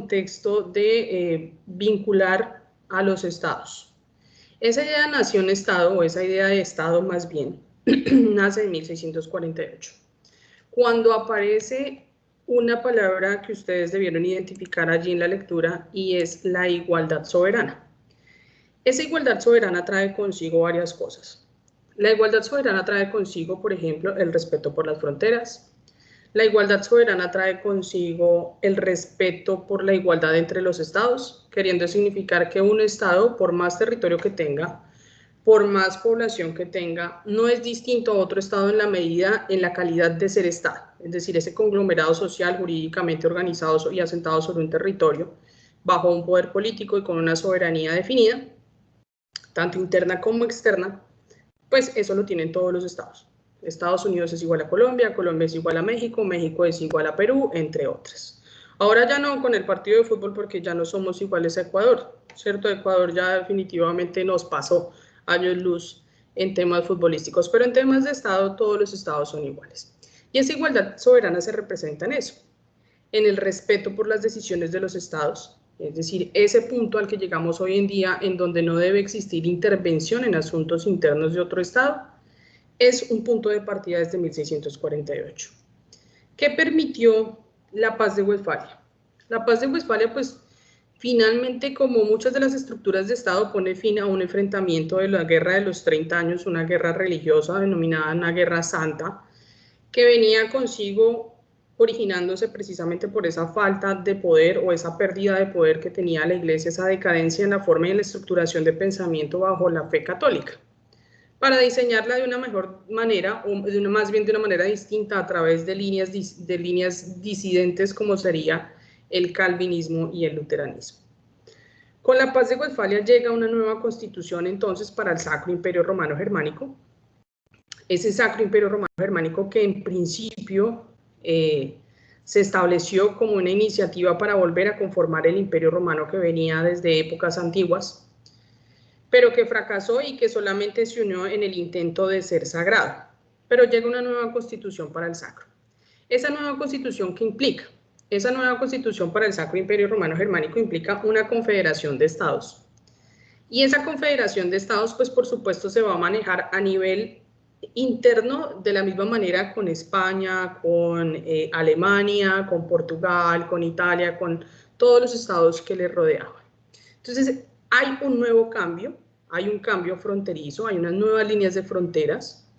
contexto de vincular a los estados. Esa idea de nación-estado, o esa idea de estado más bien, nace en 1648, cuando aparece una palabra que ustedes debieron identificar allí en la lectura, y es la igualdad soberana. Esa igualdad soberana trae consigo varias cosas. La igualdad soberana trae consigo, por ejemplo, el respeto por las fronteras. La igualdad soberana trae consigo el respeto por la igualdad entre los estados, queriendo significar que un estado, por más territorio que tenga, por más población que tenga, no es distinto a otro estado en la medida, en la calidad de ser estado, es decir, ese conglomerado social jurídicamente organizado y asentado sobre un territorio, bajo un poder político y con una soberanía definida, tanto interna como externa, pues eso lo tienen todos los estados. Estados Unidos es igual a Colombia, Colombia es igual a México, México es igual a Perú, entre otras. Ahora ya no con el partido de fútbol, porque ya no somos iguales a Ecuador, ¿cierto? Ecuador ya definitivamente nos pasó años luz en temas futbolísticos, pero en temas de estado todos los estados son iguales. Y esa igualdad soberana se representa en eso, en el respeto por las decisiones de los estados, es decir, ese punto al que llegamos hoy en día, en donde no debe existir intervención en asuntos internos de otro estado, es un punto de partida desde 1648. ¿Qué permitió la Paz de Westfalia? La Paz de Westfalia, pues, finalmente, como muchas de las estructuras de Estado, pone fin a un enfrentamiento de la Guerra de los 30 años, una guerra religiosa denominada una Guerra Santa, que venía consigo originándose precisamente por esa falta de poder o esa pérdida de poder que tenía la Iglesia, esa decadencia en la forma y en la estructuración de pensamiento bajo la fe católica, para diseñarla de una mejor manera, o más bien de una manera distinta a través de líneas disidentes como sería el calvinismo y el luteranismo. Con la Paz de Westfalia llega una nueva constitución entonces para el Sacro Imperio Romano Germánico. Ese Sacro Imperio Romano Germánico que en principio se estableció como una iniciativa para volver a conformar el Imperio Romano que venía desde épocas antiguas, pero que fracasó y que solamente se unió en el intento de ser sagrado. Pero llega una nueva constitución para el Sacro. Esa nueva constitución, ¿qué implica? Esa nueva constitución para el Sacro Imperio Romano Germánico implica una confederación de estados. Y esa confederación de estados, pues por supuesto, se va a manejar a nivel interno de la misma manera con España, con Alemania, con Portugal, con Italia, con todos los estados que le rodeaban. Entonces, hay un nuevo cambio, hay un cambio fronterizo, hay unas nuevas líneas de fronteras.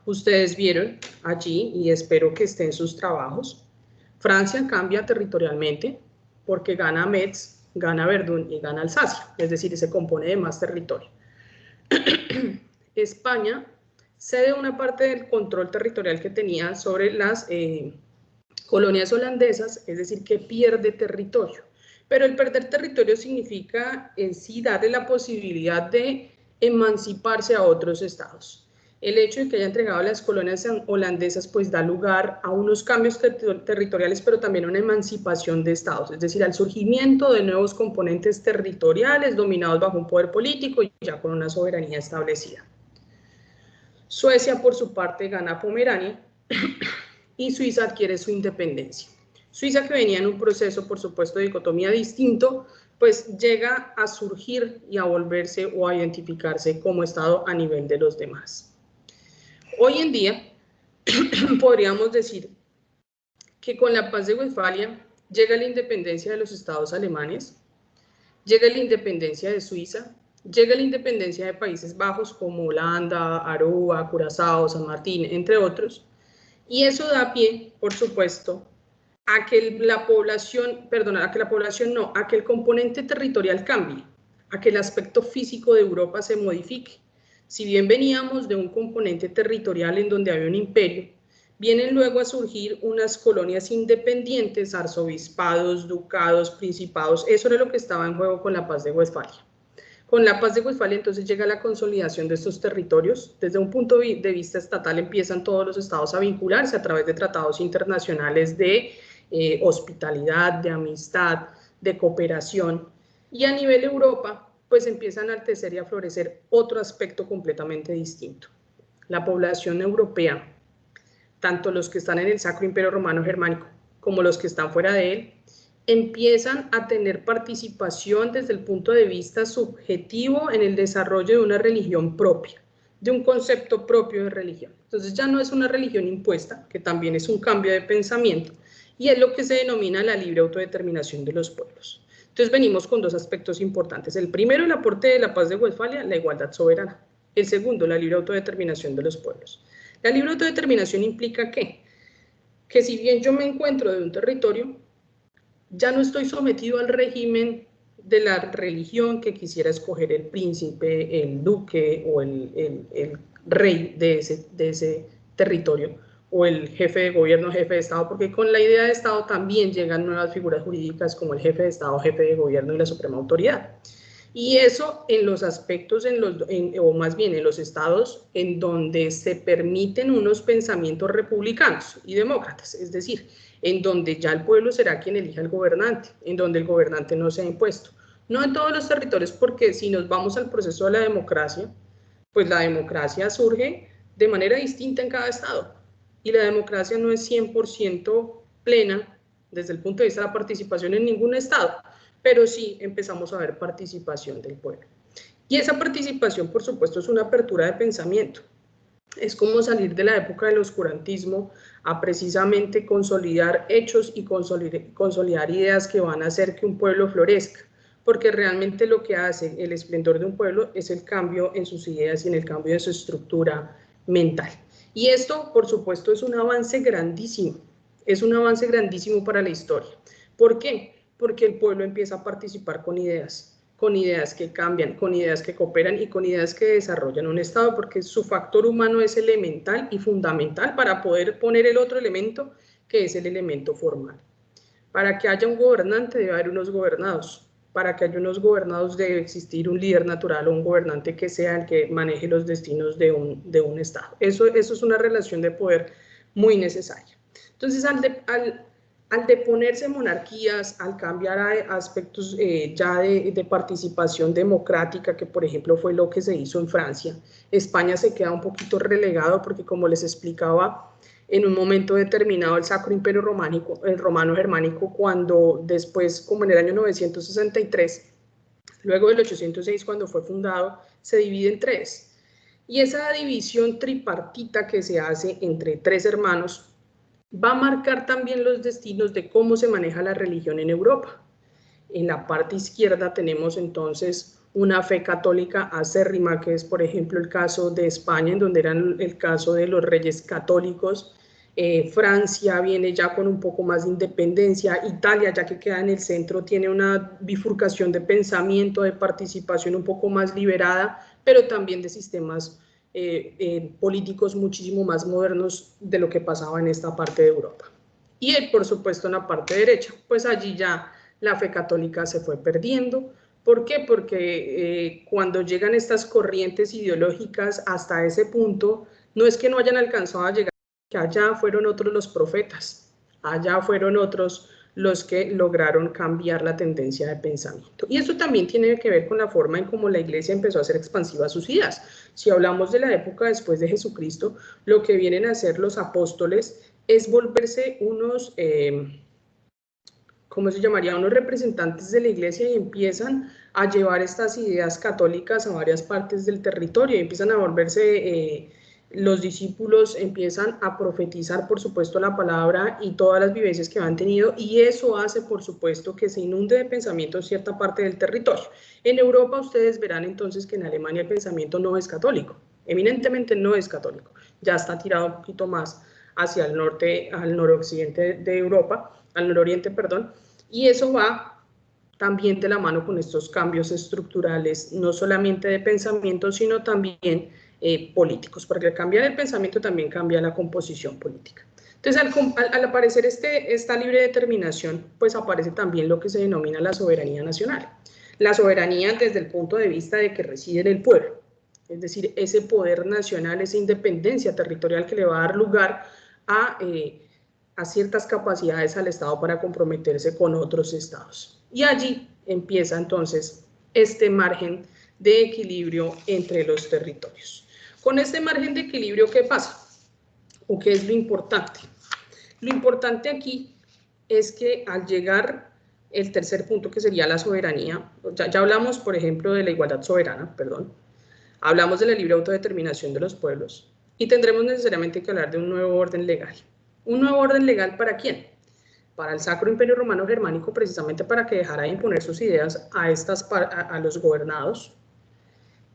Ustedes vieron allí, y espero que esté en sus trabajos, Francia cambia territorialmente porque gana Metz, gana Verdún y gana Alsacia, es decir, se compone de más territorio. España cede una parte del control territorial que tenía sobre las colonias holandesas, es decir, que pierde territorio. Pero el perder territorio significa en sí darle la posibilidad de emanciparse a otros estados. El hecho de que haya entregado las colonias holandesas pues da lugar a unos cambios territoriales, pero también a una emancipación de estados, es decir, al surgimiento de nuevos componentes territoriales dominados bajo un poder político y ya con una soberanía establecida. Suecia, por su parte, gana Pomerania y Suiza adquiere su independencia. Suiza, que venía en un proceso, por supuesto, de dicotomía distinto, pues llega a surgir y a volverse o a identificarse como Estado a nivel de los demás. Hoy en día, podríamos decir que con la Paz de Westfalia llega la independencia de los estados alemanes, llega la independencia de Suiza, llega la independencia de Países Bajos como Holanda, Aruba, Curazao, San Martín, entre otros, y eso da pie, por supuesto, a que la población no, a que el componente territorial cambie, a que el aspecto físico de Europa se modifique. Si bien veníamos de un componente territorial en donde había un imperio, vienen luego a surgir unas colonias independientes, arzobispados, ducados, principados. Eso era lo que estaba en juego con la Paz de Westfalia. Con la Paz de Westfalia entonces llega la consolidación de estos territorios. Desde un punto de vista estatal empiezan todos los estados a vincularse a través de tratados internacionales de hospitalidad, de amistad, de cooperación. Y a nivel Europa, pues empieza a enaltecer y a florecer otro aspecto completamente distinto. La población europea, tanto los que están en el Sacro Imperio Romano Germánico como los que están fuera de él, empiezan a tener participación desde el punto de vista subjetivo en el desarrollo de una religión propia, de un concepto propio de religión. Entonces ya no es una religión impuesta, que también es un cambio de pensamiento, y es lo que se denomina la libre autodeterminación de los pueblos. Entonces venimos con dos aspectos importantes. El primero, el aporte de la paz de Westfalia, la igualdad soberana. El segundo, la libre autodeterminación de los pueblos. La libre autodeterminación implica ¿qué? Que si bien yo me encuentro de un territorio, ya no estoy sometido al régimen de la religión que quisiera escoger el príncipe, el duque o el rey de ese territorio, o el jefe de gobierno, jefe de Estado, porque con la idea de Estado también llegan nuevas figuras jurídicas como el jefe de Estado, jefe de gobierno y la suprema autoridad. Y eso en los aspectos, o más bien en los estados en donde se permiten unos pensamientos republicanos y demócratas, es decir, en donde ya el pueblo será quien elija al gobernante, en donde el gobernante no sea impuesto. No en todos los territorios, porque si nos vamos al proceso de la democracia, pues la democracia surge de manera distinta en cada estado. Y la democracia no es 100% plena desde el punto de vista de la participación en ningún estado, pero sí empezamos a ver participación del pueblo. Y esa participación, por supuesto, es una apertura de pensamiento. Es como salir de la época del oscurantismo a precisamente consolidar hechos y consolidar ideas que van a hacer que un pueblo florezca, porque realmente lo que hace el esplendor de un pueblo es el cambio en sus ideas y en el cambio de su estructura mental. Y esto, por supuesto, es un avance grandísimo para la historia. ¿Por qué? Porque el pueblo empieza a participar con ideas que cambian, con ideas que cooperan y con ideas que desarrollan un Estado, porque su factor humano es elemental y fundamental para poder poner el otro elemento, que es el elemento formal. Para que haya un gobernante debe haber unos gobernados. Para que haya unos gobernados debe existir un líder natural o un gobernante que sea el que maneje los destinos de un Estado. Eso es una relación de poder muy necesaria. Entonces, al deponerse monarquías, al cambiar a aspectos ya de participación democrática, que por ejemplo fue lo que se hizo en Francia, España se queda un poquito relegado porque, como les explicaba, en un momento determinado el Sacro Imperio Romano Germánico, cuando después, como en el año 963, luego del 806 cuando fue fundado, se divide en tres. Y esa división tripartita que se hace entre tres hermanos va a marcar también los destinos de cómo se maneja la religión en Europa. En la parte izquierda tenemos entonces una fe católica acérrima, que es por ejemplo el caso de España, en donde era el caso de los reyes católicos. Francia viene ya con un poco más de independencia. Italia, ya que queda en el centro, tiene una bifurcación de pensamiento, de participación un poco más liberada, pero también de sistemas políticos muchísimo más modernos de lo que pasaba en esta parte de Europa. Y por supuesto en la parte derecha, pues allí ya la fe católica se fue perdiendo. ¿Por qué? Porque cuando llegan estas corrientes ideológicas hasta ese punto, no es que no hayan alcanzado a llegar, que allá fueron otros los profetas, allá fueron otros los que lograron cambiar la tendencia de pensamiento. Y esto también tiene que ver con la forma en cómo la iglesia empezó a hacer expansiva sus ideas. Si hablamos de la época después de Jesucristo, lo que vienen a hacer los apóstoles es volverse unos, ¿cómo se llamaría? Unos representantes de la iglesia, y empiezan a llevar estas ideas católicas a varias partes del territorio, y empiezan a volverse, los discípulos empiezan a profetizar, por supuesto, la palabra y todas las vivencias que han tenido, y eso hace, por supuesto, que se inunde de pensamiento en cierta parte del territorio. En Europa ustedes verán entonces que en Alemania el pensamiento no es católico, eminentemente no es católico, ya está tirado un poquito más hacia el norte, al noroccidente de Europa, al nororiente, perdón, y eso va también de la mano con estos cambios estructurales, no solamente de pensamiento, sino también políticos, porque al cambiar el pensamiento también cambia la composición política. Entonces, al aparecer esta libre determinación, pues aparece también lo que se denomina la soberanía nacional. La soberanía desde el punto de vista de que reside en el pueblo, es decir, ese poder nacional, esa independencia territorial que le va a dar lugar a ciertas capacidades al Estado para comprometerse con otros estados. Y allí empieza entonces este margen de equilibrio entre los territorios. Con este margen de equilibrio, ¿qué pasa? ¿O qué es lo importante? Lo importante aquí es que al llegar el tercer punto, que sería la soberanía. Ya hablamos, por ejemplo, de la igualdad soberana, perdón. Hablamos de la libre autodeterminación de los pueblos y tendremos necesariamente que hablar de un nuevo orden legal. ¿Un nuevo orden legal para quién? Para el Sacro Imperio Romano Germánico, precisamente para que dejara de imponer sus ideas a los gobernados,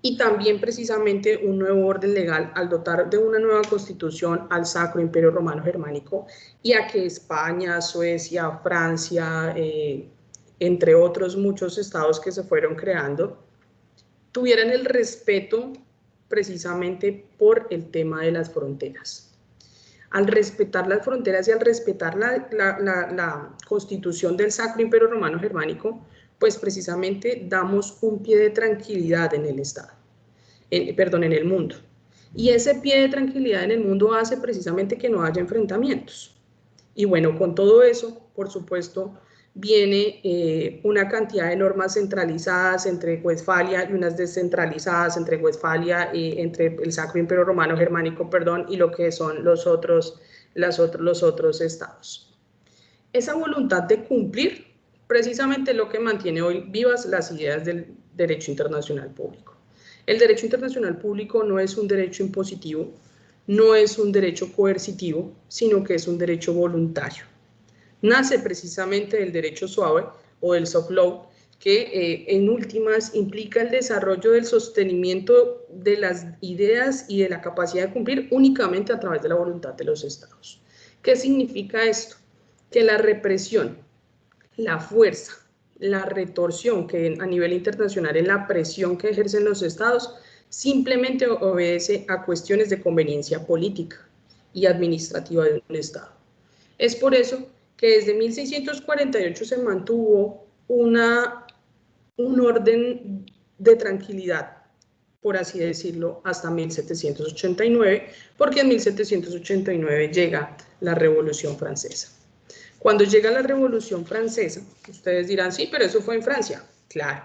y también precisamente un nuevo orden legal al dotar de una nueva constitución al Sacro Imperio Romano Germánico, y a que España, Suecia, Francia, entre otros muchos estados que se fueron creando, tuvieran el respeto precisamente por el tema de las fronteras. Al respetar las fronteras y al respetar la constitución del Sacro Imperio Romano Germánico, pues precisamente damos un pie de tranquilidad en el Estado, en el mundo. Y ese pie de tranquilidad en el mundo hace precisamente que no haya enfrentamientos. Y bueno, con todo eso, por supuesto, viene una cantidad de normas centralizadas entre Westfalia y unas descentralizadas entre Westfalia y entre el Sacro Imperio Romano Germánico, perdón, y lo que son los otros estados. Esa voluntad de cumplir precisamente lo que mantiene hoy vivas las ideas del derecho internacional público. El derecho internacional público no es un derecho impositivo, no es un derecho coercitivo, sino que es un derecho voluntario. Nace precisamente del derecho suave o del soft law, que en últimas implica el desarrollo del sostenimiento de las ideas y de la capacidad de cumplir únicamente a través de la voluntad de los estados. ¿Qué significa esto? Que la represión, la fuerza, la retorsión, que a nivel internacional es la presión que ejercen los estados, simplemente obedece a cuestiones de conveniencia política y administrativa de un estado. Es por eso que desde 1648 se mantuvo un orden de tranquilidad, por así decirlo, hasta 1789, porque en 1789 llega la Revolución Francesa. Cuando llega la Revolución Francesa, ustedes dirán, sí, pero eso fue en Francia. Claro.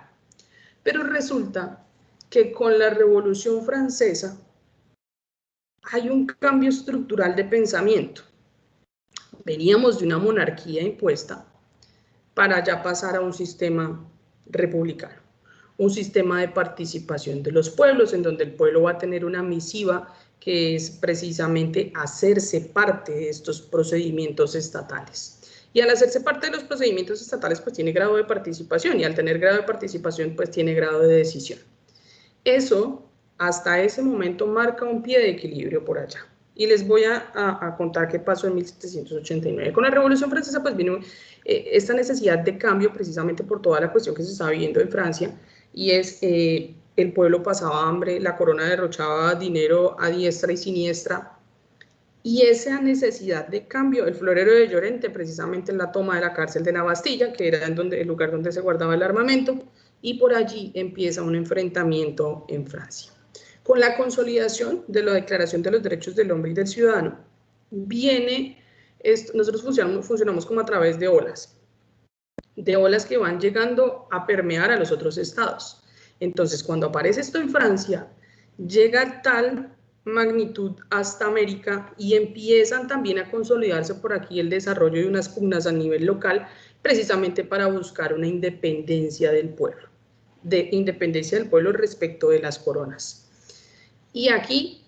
Pero resulta que con la Revolución Francesa hay un cambio estructural de pensamiento. Veníamos de una monarquía impuesta para ya pasar a un sistema republicano, un sistema de participación de los pueblos, en donde el pueblo va a tener una misiva que es precisamente hacerse parte de estos procedimientos estatales. Y al hacerse parte de los procedimientos estatales, pues tiene grado de participación, y al tener grado de participación, pues tiene grado de decisión. Eso, hasta ese momento, marca un pie de equilibrio por allá. Y les voy a contar qué pasó en 1789. Con la Revolución Francesa, pues vino esta necesidad de cambio precisamente por toda la cuestión que se estaba viviendo en Francia, y es el pueblo pasaba hambre, la corona derrochaba dinero a diestra y siniestra, y esa necesidad de cambio, el florero de Llorente, precisamente en la toma de la cárcel de la Bastilla, que era el lugar donde se guardaba el armamento, y por allí empieza un enfrentamiento en Francia. Con la consolidación de la Declaración de los Derechos del Hombre y del Ciudadano, nosotros funcionamos como a través de olas que van llegando a permear a los otros estados. Entonces, cuando aparece esto en Francia, llega tal magnitud hasta América y empiezan también a consolidarse por aquí el desarrollo de unas pugnas a nivel local, precisamente para buscar una independencia del pueblo, respecto de las coronas. Y aquí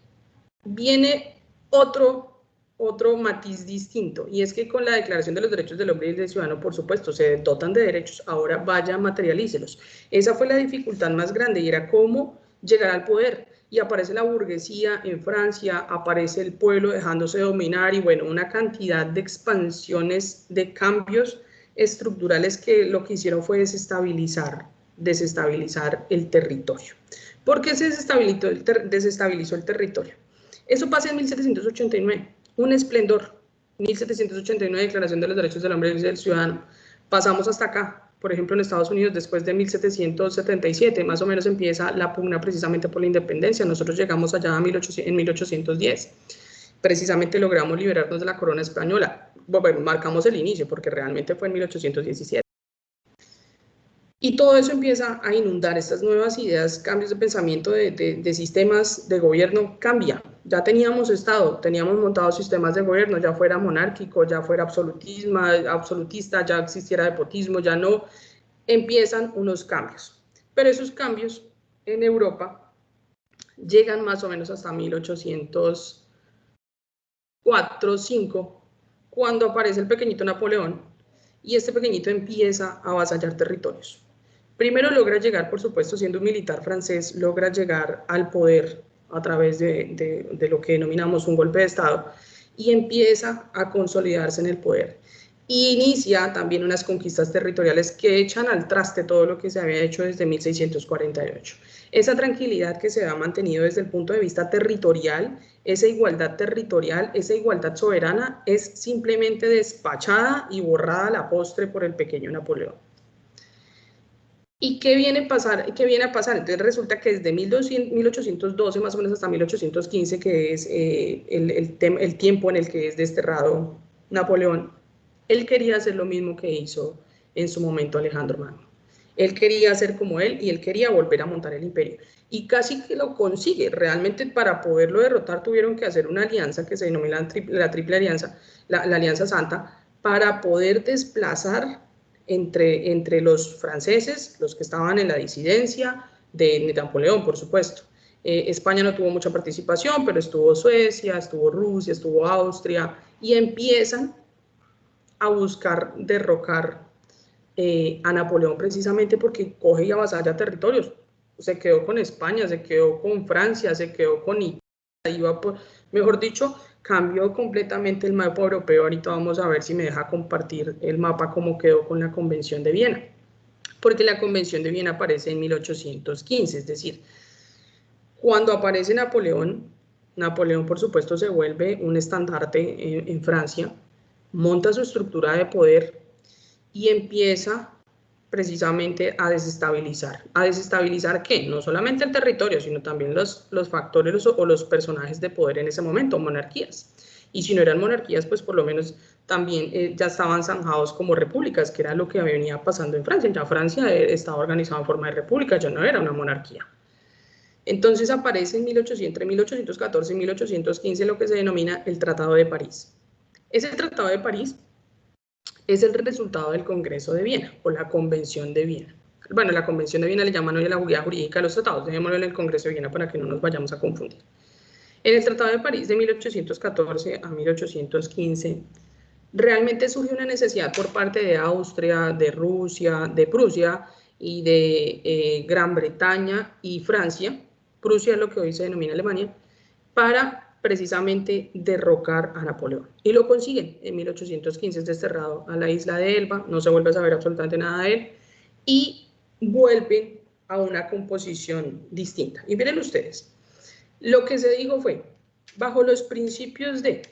viene otro matiz distinto, y es que con la Declaración de los Derechos del Hombre y del Ciudadano, por supuesto, se dotan de derechos, ahora vaya, materialícelos. Esa fue la dificultad más grande, y era cómo llegar al poder, y aparece la burguesía en Francia, aparece el pueblo dejándose dominar, y bueno, una cantidad de expansiones, de cambios estructurales que lo que hicieron fue desestabilizar el territorio. ¿Por qué se desestabilizó el territorio? Eso pasa en 1789, un esplendor. 1789, Declaración de los Derechos del Hombre y del Ciudadano. Pasamos hasta acá, por ejemplo, en Estados Unidos, después de 1777, más o menos empieza la pugna precisamente por la independencia. Nosotros llegamos allá en 1810. Precisamente logramos liberarnos de la corona española. Bueno, marcamos el inicio, porque realmente fue en 1817. Y todo eso empieza a inundar estas nuevas ideas, cambios de pensamiento de sistemas de gobierno, cambia. Ya teníamos Estado, teníamos montados sistemas de gobierno, ya fuera monárquico, ya fuera absolutista, ya existiera despotismo, ya no, empiezan unos cambios. Pero esos cambios en Europa llegan más o menos hasta 1804-05, cuando aparece el pequeñito Napoleón, y este pequeñito empieza a avasallar territorios. Primero logra llegar, por supuesto, siendo un militar francés, logra llegar al poder a través de lo que denominamos un golpe de Estado, y empieza a consolidarse en el poder. Y inicia también unas conquistas territoriales que echan al traste todo lo que se había hecho desde 1648. Esa tranquilidad que se ha mantenido desde el punto de vista territorial, esa igualdad territorial, esa igualdad soberana, es simplemente despachada y borrada a la postre por el pequeño Napoleón. ¿Y qué viene a pasar? Entonces resulta que desde 1812 más o menos hasta 1815, que es el tiempo en el que es desterrado Napoleón, él quería hacer lo mismo que hizo en su momento Alejandro Magno. Él quería hacer como él y él quería volver a montar el imperio. Y casi que lo consigue. Realmente para poderlo derrotar tuvieron que hacer una alianza que se denomina la Triple Alianza, la Alianza Santa, para poder desplazar entre los franceses, los que estaban en la disidencia de Napoleón, por supuesto. España no tuvo mucha participación, pero estuvo Suecia, estuvo Rusia, estuvo Austria, y empiezan a buscar derrocar a Napoleón precisamente porque coge y avasalla territorios. Se quedó con España, se quedó con Francia, se quedó con Italia, iba por, mejor dicho, cambió completamente el mapa europeo. Ahorita vamos a ver si me deja compartir el mapa como quedó con la Convención de Viena, porque la Convención de Viena aparece en 1815, es decir, cuando aparece Napoleón, Napoleón por supuesto se vuelve un estandarte en Francia, monta su estructura de poder y empieza precisamente a desestabilizar. ¿A desestabilizar qué? No solamente el territorio, sino también los factores o los personajes de poder en ese momento, monarquías. Y si no eran monarquías, pues por lo menos también ya estaban zanjados como repúblicas, que era lo que venía pasando en Francia. Ya Francia estaba organizada en forma de república, ya no era una monarquía. Entonces aparece entre 1814 y 1815 lo que se denomina el Tratado de París. Ese Tratado de París es el resultado del Congreso de Viena o la Convención de Viena. Bueno, la Convención de Viena le llaman hoy la guía jurídica de los tratados, dejémoslo en el Congreso de Viena para que no nos vayamos a confundir. En el Tratado de París de 1814 a 1815, realmente surge una necesidad por parte de Austria, de Rusia, de Prusia y de Gran Bretaña y Francia, Prusia es lo que hoy se denomina Alemania, para precisamente derrocar a Napoleón. Y lo consiguen. En 1815 es desterrado a la isla de Elba, no se vuelve a saber absolutamente nada de él, y vuelven a una composición distinta. Y miren ustedes, lo que se dijo fue, bajo los principios de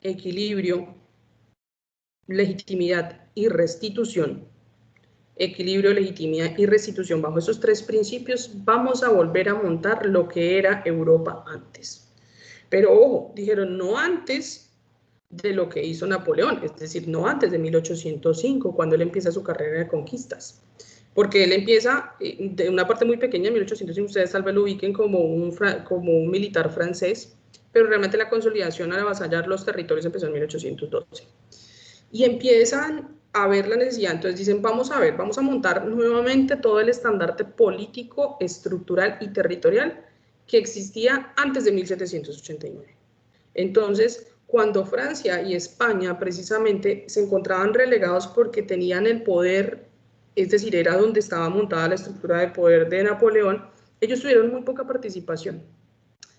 equilibrio, legitimidad y restitución, equilibrio, legitimidad y restitución, bajo esos tres principios vamos a volver a montar lo que era Europa antes. Pero ojo, dijeron no antes de lo que hizo Napoleón, es decir, no antes de 1805, cuando él empieza su carrera de conquistas. Porque él empieza de una parte muy pequeña, en 1805, ustedes tal vez lo ubiquen como un militar francés, pero realmente la consolidación al avasallar los territorios empezó en 1812. Y empiezan a ver la necesidad, entonces dicen, vamos a ver, vamos a montar nuevamente todo el estandarte político, estructural y territorial que existía antes de 1789. Entonces, cuando Francia y España precisamente se encontraban relegados porque tenían el poder, es decir, era donde estaba montada la estructura de poder de Napoleón, ellos tuvieron muy poca participación.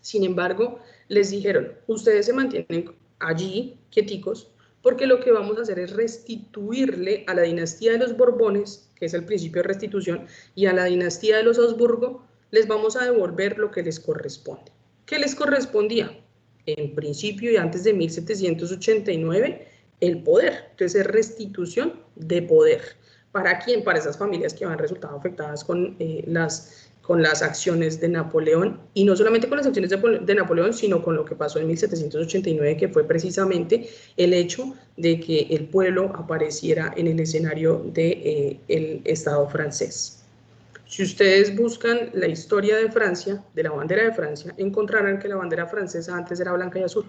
Sin embargo, les dijeron, ustedes se mantienen allí, quieticos, porque lo que vamos a hacer es restituirle a la dinastía de los Borbones, que es el principio de restitución, y a la dinastía de los Habsburgo, les vamos a devolver lo que les corresponde. ¿Qué les correspondía? En principio y antes de 1789, el poder. Entonces es restitución de poder. ¿Para quién? Para esas familias que han resultado afectadas con con las acciones de Napoleón, y no solamente con las acciones de Napoleón, sino con lo que pasó en 1789, que fue precisamente el hecho de que el pueblo apareciera en el escenario del Estado francés. Si ustedes buscan la historia de Francia, de la bandera de Francia, encontrarán que la bandera francesa antes era blanca y azul.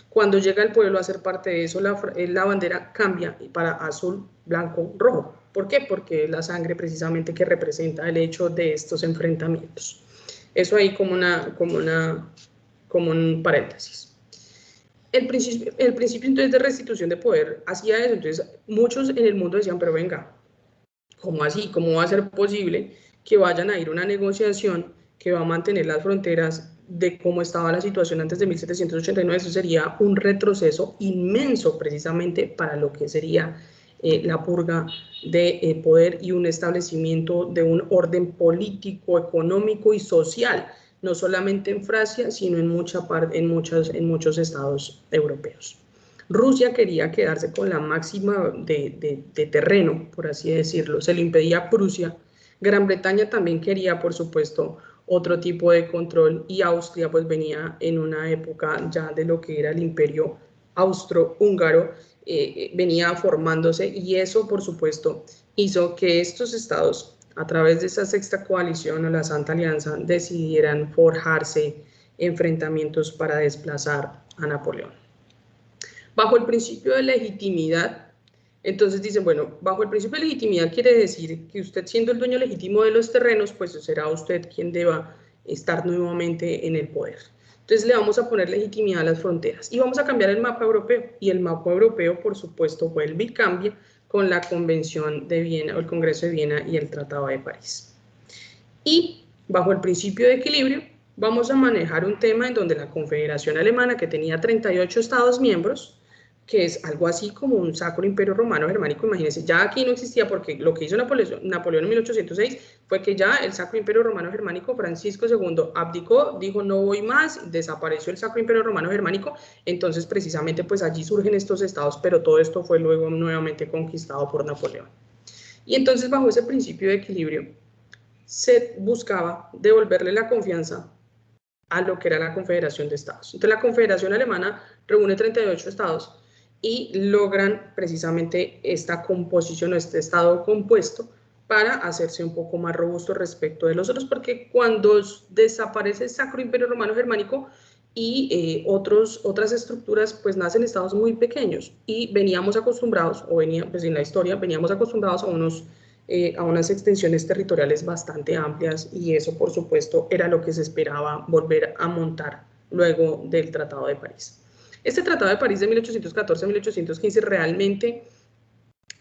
Cuando llega el pueblo a ser parte de eso, la bandera cambia para azul, blanco, rojo. ¿Por qué? Porque es la sangre precisamente que representa el hecho de estos enfrentamientos. Eso ahí como un paréntesis. El principio entonces de restitución de poder hacía eso. Entonces muchos en el mundo decían, pero venga, ¿cómo así? ¿Cómo va a ser posible que vayan a ir a una negociación que va a mantener las fronteras de cómo estaba la situación antes de 1789? Eso sería un retroceso inmenso precisamente para lo que sería la purga de poder y un establecimiento de un orden político, económico y social, no solamente en Francia, sino en muchos estados europeos. Rusia quería quedarse con la máxima de terreno, por así decirlo, se lo impedía Prusia. Gran Bretaña también quería, por supuesto, otro tipo de control, y Austria pues venía en una época ya de lo que era el imperio austro-húngaro, venía formándose, y eso por supuesto hizo que estos estados, a través de esa sexta coalición o la Santa Alianza, decidieran forjarse enfrentamientos para desplazar a Napoleón. Bajo el principio de legitimidad, entonces dicen, bueno, bajo el principio de legitimidad quiere decir que usted, siendo el dueño legítimo de los terrenos, pues será usted quien deba estar nuevamente en el poder. Entonces le vamos a poner legitimidad a las fronteras y vamos a cambiar el mapa europeo, y el mapa europeo por supuesto vuelve y cambia con la Convención de Viena o el Congreso de Viena y el Tratado de París. Y bajo el principio de equilibrio vamos a manejar un tema en donde la Confederación Alemana, que tenía 38 estados miembros, que es algo así como un Sacro Imperio Romano Germánico, imagínense, ya aquí no existía, porque lo que hizo Napoleón en 1806 fue que ya el Sacro Imperio Romano Germánico, Francisco II abdicó, dijo no voy más, desapareció el Sacro Imperio Romano Germánico, entonces precisamente pues allí surgen estos estados, pero todo esto fue luego nuevamente conquistado por Napoleón. Y entonces bajo ese principio de equilibrio se buscaba devolverle la confianza a lo que era la Confederación de Estados. Entonces la Confederación Alemana reúne 38 estados y logran precisamente esta composición o este estado compuesto para hacerse un poco más robusto respecto de los otros, porque cuando desaparece el Sacro Imperio Romano Germánico y otras estructuras, pues nacen estados muy pequeños, y veníamos acostumbrados, pues en la historia veníamos acostumbrados a unas extensiones territoriales bastante amplias, y eso por supuesto era lo que se esperaba volver a montar luego del Tratado de París. Este Tratado de París de 1814-1815 realmente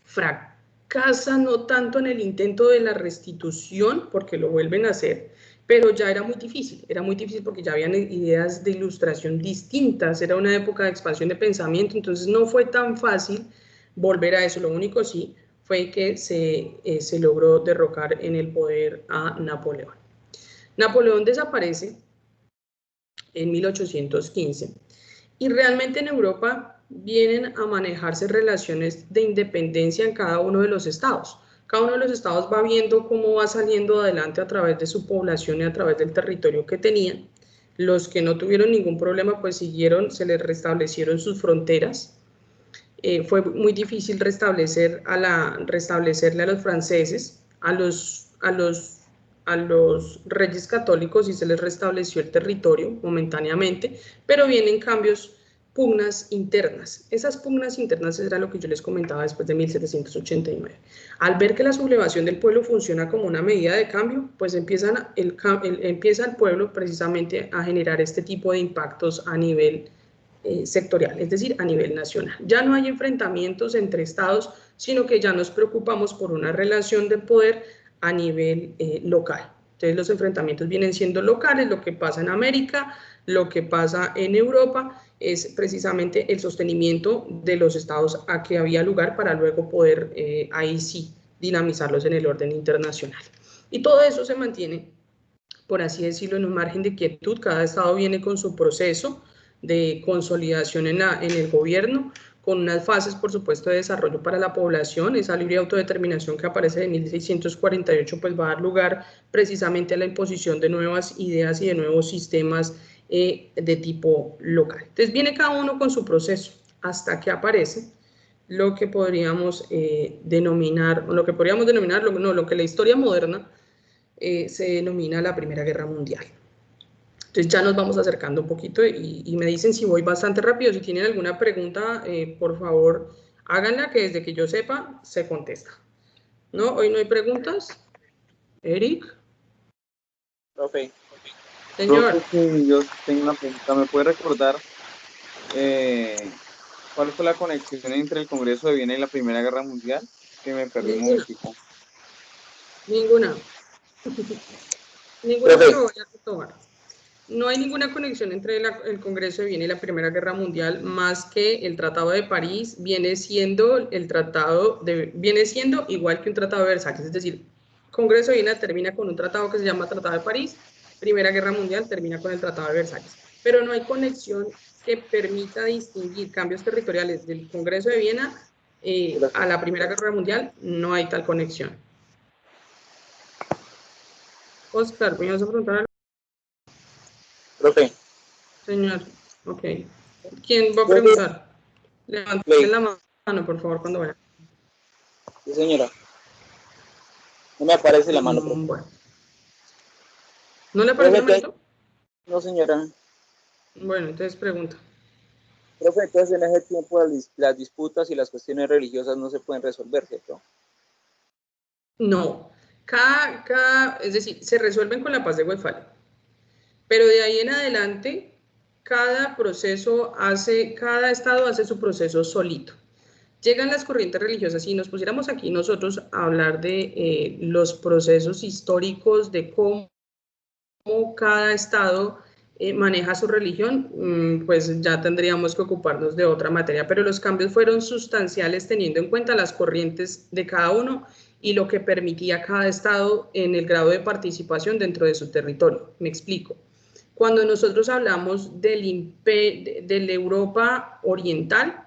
fracasa no tanto en el intento de la restitución, porque lo vuelven a hacer, pero ya era muy difícil porque ya habían ideas de ilustración distintas, era una época de expansión de pensamiento, entonces no fue tan fácil volver a eso. Lo único sí fue que se logró derrocar en el poder a Napoleón. Napoleón desaparece en 1815 y realmente en Europa vienen a manejarse relaciones de independencia en cada uno de los estados. Cada uno de los estados va viendo cómo va saliendo adelante a través de su población y a través del territorio que tenían. Los que no tuvieron ningún problema pues siguieron, se les restablecieron sus fronteras. Fue muy difícil restablecerle a los franceses, a los reyes católicos, y se les restableció el territorio momentáneamente, pero vienen cambios, pugnas internas. Esas pugnas internas era lo que yo les comentaba después de 1789. Al ver que la sublevación del pueblo funciona como una medida de cambio, pues empieza el pueblo precisamente a generar este tipo de impactos a nivel sectorial, es decir, a nivel nacional. Ya no hay enfrentamientos entre estados, sino que ya nos preocupamos por una relación de poder a nivel local. Entonces los enfrentamientos vienen siendo locales. Lo que pasa en América, lo que pasa en Europa, es precisamente el sostenimiento de los estados a que había lugar para luego poder ahí sí dinamizarlos en el orden internacional. Y todo eso se mantiene, por así decirlo, en un margen de quietud. Cada estado viene con su proceso de consolidación en el gobierno, con unas fases, por supuesto, de desarrollo para la población. Esa libre autodeterminación que aparece en 1648 pues va a dar lugar precisamente a la imposición de nuevas ideas y de nuevos sistemas de tipo local. Entonces viene cada uno con su proceso hasta que aparece lo que podríamos denominar, lo que la historia moderna se denomina la Primera Guerra Mundial. Entonces ya nos vamos acercando un poquito y me dicen si voy bastante rápido. Si tienen alguna pregunta, por favor, háganla, que desde que yo sepa, se contesta. ¿No? Hoy no hay preguntas. Eric. Profe. Señor. Profe, yo tengo una pregunta. ¿Me puede recordar cuál fue la conexión entre el Congreso de Viena y la Primera Guerra Mundial? Que me perdí un momentico. Ninguna. Ninguna, pero voy a tomar. No hay ninguna conexión entre el Congreso de Viena y la Primera Guerra Mundial, más que el Tratado de París viene siendo igual que un Tratado de Versalles, es decir, Congreso de Viena termina con un tratado que se llama Tratado de París, Primera Guerra Mundial termina con el Tratado de Versalles, pero no hay conexión que permita distinguir cambios territoriales del Congreso de Viena a la Primera Guerra Mundial, no hay tal conexión. Oscar, ¿me vas a preguntar algo? Profe. Señor, ok. ¿Quién va a preguntar? Levanten la mano, por favor, cuando vaya. Sí, señora. No me aparece la mano, profe. Bueno. ¿No le aparece la manito? No, señora. Bueno, entonces pregunta. Profe, entonces en ese tiempo las disputas y las cuestiones religiosas no se pueden resolver, ¿cierto? No. Es decir, se resuelven con la paz de Westfalia. Pero de ahí en adelante, cada estado hace su proceso solito. Llegan las corrientes religiosas y nos pusiéramos aquí nosotros a hablar de los procesos históricos de cómo cada estado maneja su religión, pues ya tendríamos que ocuparnos de otra materia, pero los cambios fueron sustanciales teniendo en cuenta las corrientes de cada uno y lo que permitía cada estado en el grado de participación dentro de su territorio. Me explico. Cuando nosotros hablamos de la Europa oriental,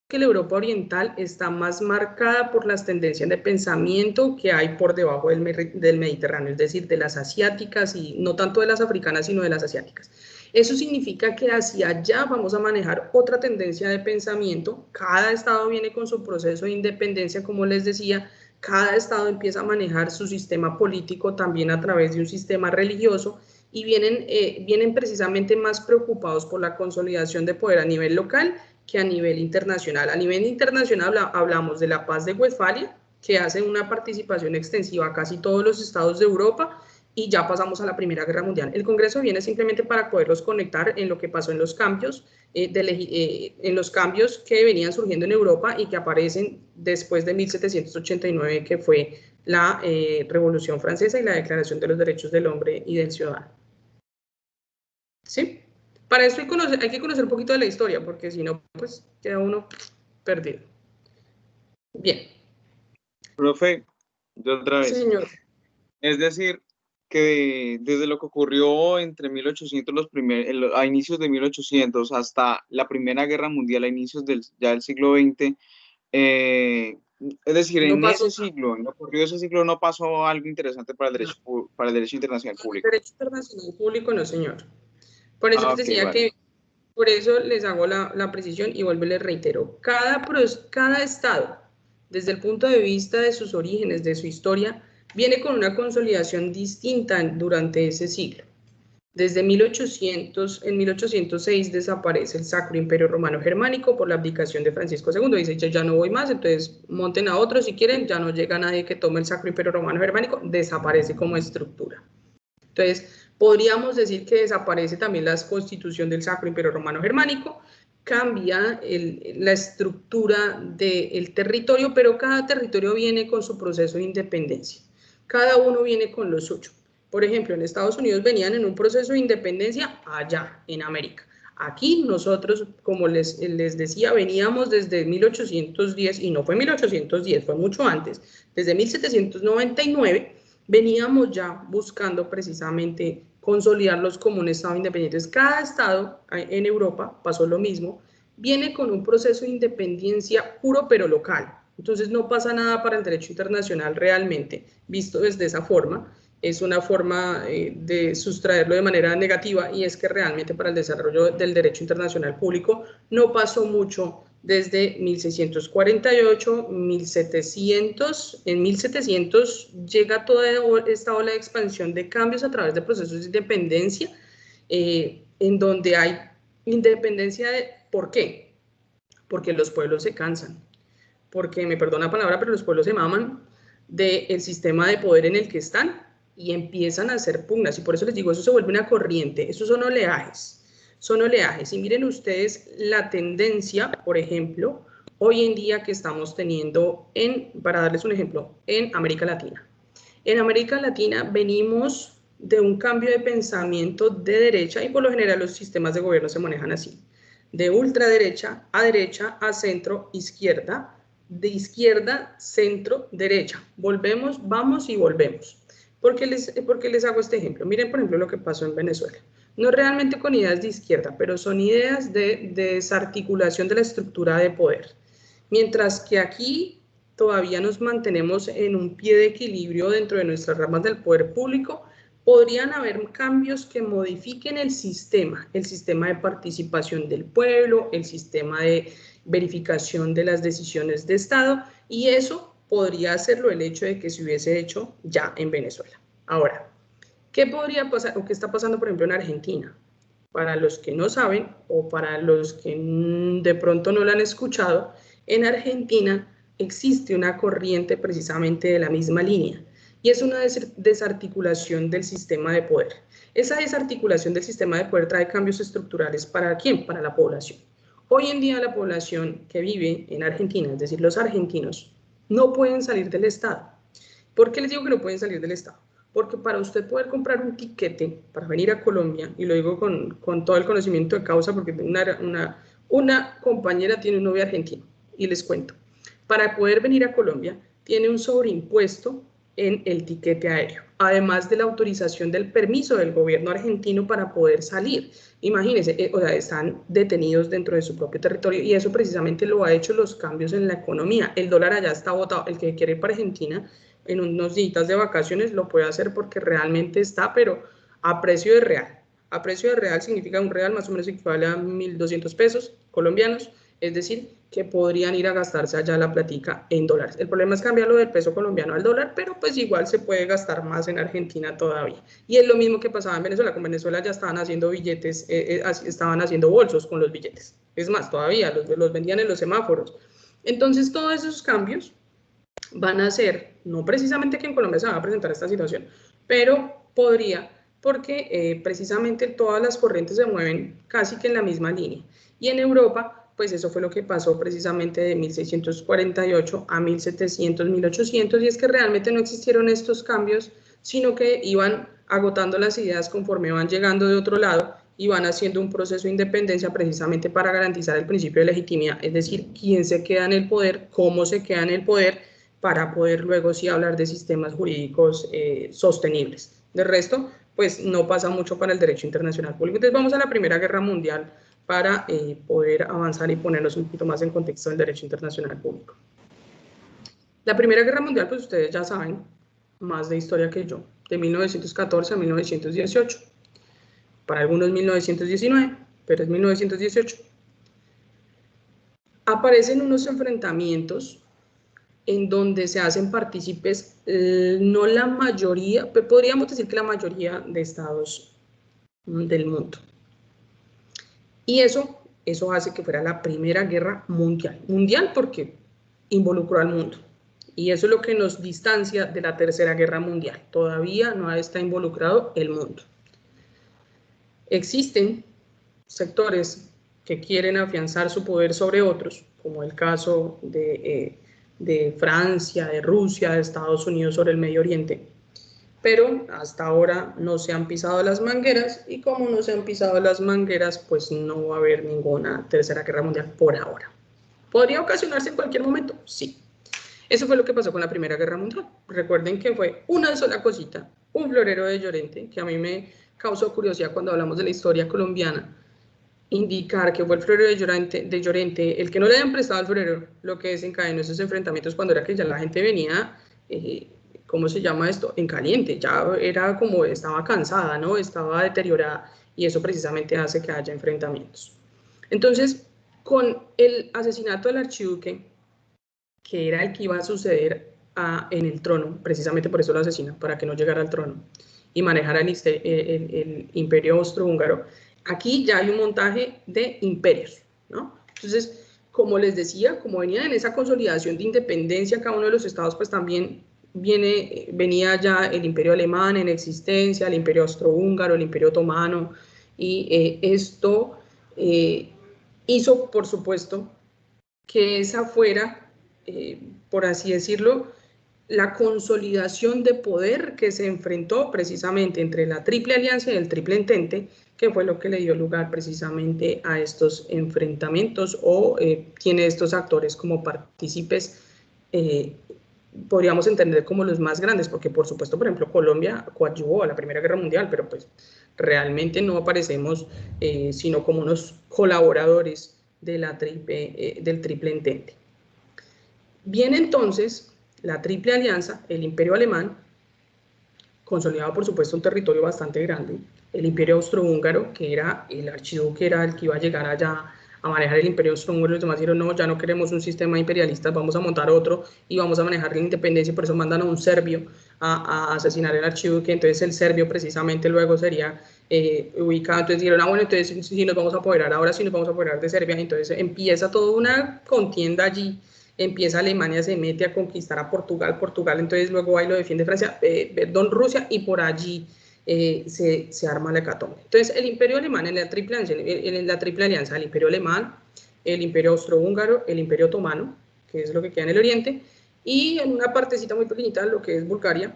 que la Europa oriental está más marcada por las tendencias de pensamiento que hay por debajo del Mediterráneo, es decir, de las asiáticas y no tanto de las africanas, sino de las asiáticas. Eso significa que hacia allá vamos a manejar otra tendencia de pensamiento. Cada estado viene con su proceso de independencia, como les decía, cada estado empieza a manejar su sistema político también a través de un sistema religioso y vienen precisamente más preocupados por la consolidación de poder a nivel local que a nivel internacional. A nivel internacional hablamos de la Paz de Westfalia, que hace una participación extensiva a casi todos los estados de Europa, y ya pasamos a la Primera Guerra Mundial. El Congreso viene simplemente para poderlos conectar en lo que pasó en los cambios, que venían surgiendo en Europa y que aparecen después de 1789, que fue la Revolución Francesa y la Declaración de los Derechos del Hombre y del Ciudadano. ¿Sí? Para eso hay que conocer un poquito de la historia, porque si no, pues queda uno perdido. Bien. Profe, yo otra vez. Señor. Es decir, que desde lo que ocurrió entre 1800, a inicios de 1800, hasta la Primera Guerra Mundial, a inicios del siglo XX, es decir, no en pasó, ese siglo, en lo ocurrido de ese siglo, no pasó algo interesante para el derecho internacional público. Derecho internacional público, no, señor. Por eso les decía vale. por eso les hago la precisión y vuelvo y les reitero, cada estado, desde el punto de vista de sus orígenes, de su historia, viene con una consolidación distinta durante ese siglo. Desde en 1806 desaparece el Sacro Imperio Romano Germánico por la abdicación de Francisco II. Dice, yo ya no voy más, entonces monten a otros si quieren, ya no llega nadie que tome el Sacro Imperio Romano Germánico, desaparece como estructura. Entonces, podríamos decir que desaparece también la constitución del Sacro Imperio Romano Germánico, cambia la estructura del territorio, pero cada territorio viene con su proceso de independencia. Cada uno viene con lo suyo. Por ejemplo, en Estados Unidos venían en un proceso de independencia allá, en América. Aquí nosotros, como les decía, veníamos desde 1810, y no fue 1810, fue mucho antes, desde 1799, veníamos ya buscando precisamente consolidarlos como un estado independiente. Cada estado en Europa pasó lo mismo, viene con un proceso de independencia puro pero local. Entonces no pasa nada para el derecho internacional realmente, visto desde esa forma. Es una forma de sustraerlo de manera negativa, y es que realmente para el desarrollo del derecho internacional público no pasó mucho desde 1648, 1700, en 1700 llega toda esta ola de expansión de cambios a través de procesos de independencia, en donde hay independencia de, ¿por qué? Porque los pueblos se cansan, porque, me perdona la palabra, pero los pueblos se maman del sistema de poder en el que están y empiezan a hacer pugnas, y por eso les digo, eso se vuelve una corriente, esos son oleajes, y miren ustedes la tendencia, por ejemplo, hoy en día que estamos teniendo para darles un ejemplo, en América Latina. En América Latina venimos de un cambio de pensamiento de derecha, y por lo general los sistemas de gobierno se manejan así, de ultraderecha, a centro, izquierda, de izquierda, centro, derecha. Volvemos, vamos y volvemos. ¿Por qué les hago este ejemplo? Miren, por ejemplo, lo que pasó en Venezuela. No realmente con ideas de izquierda, pero son ideas de desarticulación de la estructura de poder. Mientras que aquí todavía nos mantenemos en un pie de equilibrio dentro de nuestras ramas del poder público, podrían haber cambios que modifiquen el sistema de participación del pueblo, el sistema de verificación de las decisiones de Estado, y eso podría hacerlo el hecho de que se hubiese hecho ya en Venezuela. Ahora, ¿qué podría pasar o qué está pasando, por ejemplo, en Argentina? Para los que no saben o para los que de pronto no lo han escuchado, en Argentina existe una corriente precisamente de la misma línea, y es una desarticulación del sistema de poder. Esa desarticulación del sistema de poder trae cambios estructurales. ¿Para quién? Para la población. Hoy en día la población que vive en Argentina, es decir, los argentinos, no pueden salir del Estado. ¿Por qué les digo que no pueden salir del Estado? Porque para usted poder comprar un tiquete para venir a Colombia, y lo digo con todo el conocimiento de causa, porque una compañera tiene un novio argentino, y les cuento, para poder venir a Colombia tiene un sobreimpuesto en el tiquete aéreo, además de la autorización del permiso del gobierno argentino para poder salir. Imagínense, o sea, están detenidos dentro de su propio territorio, y eso precisamente lo ha hecho los cambios en la economía. El dólar allá está botado. El que quiere ir para Argentina en unos días de vacaciones lo puede hacer porque realmente está, pero a precio de real. A precio de real significa un real más o menos equivale a 1.200 pesos colombianos, es decir, que podrían ir a gastarse allá la platica en dólares. El problema es cambiarlo del peso colombiano al dólar, pero pues igual se puede gastar más en Argentina todavía. Y es lo mismo que pasaba en Venezuela. Con Venezuela ya estaban haciendo billetes, estaban haciendo bolsos con los billetes. Es más, todavía los vendían en los semáforos. Entonces, todos esos cambios van a ser, no precisamente que en Colombia se va a presentar esta situación, pero podría, porque precisamente todas las corrientes se mueven casi que en la misma línea. Y en Europa, pues eso fue lo que pasó precisamente de 1648 a 1700, 1800, y es que realmente no existieron estos cambios, sino que iban agotando las ideas conforme van llegando de otro lado, y van haciendo un proceso de independencia precisamente para garantizar el principio de legitimidad, es decir, quién se queda en el poder, cómo se queda en el poder, para poder luego sí hablar de sistemas jurídicos sostenibles. De resto, pues no pasa mucho para el derecho internacional público. Entonces vamos a la Primera Guerra Mundial para poder avanzar y ponernos un poquito más en contexto del derecho internacional público. La Primera Guerra Mundial, pues ustedes ya saben más de historia que yo, de 1914 a 1918. Para algunos 1919, pero es 1918. Aparecen unos enfrentamientos en donde se hacen partícipes, no la mayoría, podríamos decir que la mayoría de estados del mundo. Y eso hace que fuera la Primera Guerra Mundial. Mundial porque involucró al mundo. Y eso es lo que nos distancia de la Tercera Guerra Mundial. Todavía no está involucrado el mundo. Existen sectores que quieren afianzar su poder sobre otros, como el caso de Francia, de Rusia, de Estados Unidos sobre el Medio Oriente, pero hasta ahora no se han pisado las mangueras, y como no se han pisado las mangueras, pues no va a haber ninguna Tercera Guerra Mundial por ahora. ¿Podría ocasionarse en cualquier momento? Sí. Eso fue lo que pasó con la Primera Guerra Mundial. Recuerden que fue una sola cosita, un florero de Llorente, que a mí me causó curiosidad cuando hablamos de la historia colombiana, indicar que fue el florero de Llorente, el que no le hayan prestado al florero, lo que desencadenó esos enfrentamientos cuando era que ya la gente venía, ¿cómo se llama esto? En caliente, ya era como, estaba cansada, ¿no? Estaba deteriorada, y eso precisamente hace que haya enfrentamientos. Entonces, con el asesinato del archiduque, que era el que iba a suceder en el trono, precisamente por eso lo asesina, para que no llegara al trono, y manejara el imperio austrohúngaro, aquí ya hay un montaje de imperios, ¿no? Entonces, como les decía, como venían en esa consolidación de independencia cada uno de los estados, pues también venía ya el imperio alemán en existencia, el imperio austrohúngaro, el imperio otomano, y esto hizo, por supuesto, que esa fuera, por así decirlo, la consolidación de poder que se enfrentó precisamente entre la Triple Alianza y el Triple Entente, que fue lo que le dio lugar precisamente a estos enfrentamientos, o tiene estos actores como partícipes, podríamos entender como los más grandes, porque por supuesto, por ejemplo, Colombia coadyuvó a la Primera Guerra Mundial, pero pues realmente no aparecemos sino como unos colaboradores de del Triple Entente. Viene entonces la Triple Alianza, el Imperio Alemán, consolidado por supuesto un territorio bastante grande, el Imperio Austrohúngaro, que era el archiduque, era el que iba a llegar allá a manejar el Imperio Austrohúngaro. Los demás dijeron, no, ya no queremos un sistema imperialista, vamos a montar otro y vamos a manejar la independencia, por eso mandan a un serbio a asesinar al archiduque. Entonces el serbio precisamente luego sería ubicado, entonces dijeron, ah, bueno, entonces si nos vamos a apoderar, ahora sí nos vamos a apoderar de Serbia. Entonces empieza toda una contienda allí, empieza Alemania, se mete a conquistar a Portugal, entonces luego ahí lo defiende Francia, perdón, Rusia, y por allí se arma la hecatombe. Entonces el imperio alemán en la triple alianza, el imperio alemán, el imperio austrohúngaro, el imperio otomano, que es lo que queda en el oriente, y en una partecita muy pequeñita, lo que es Bulgaria,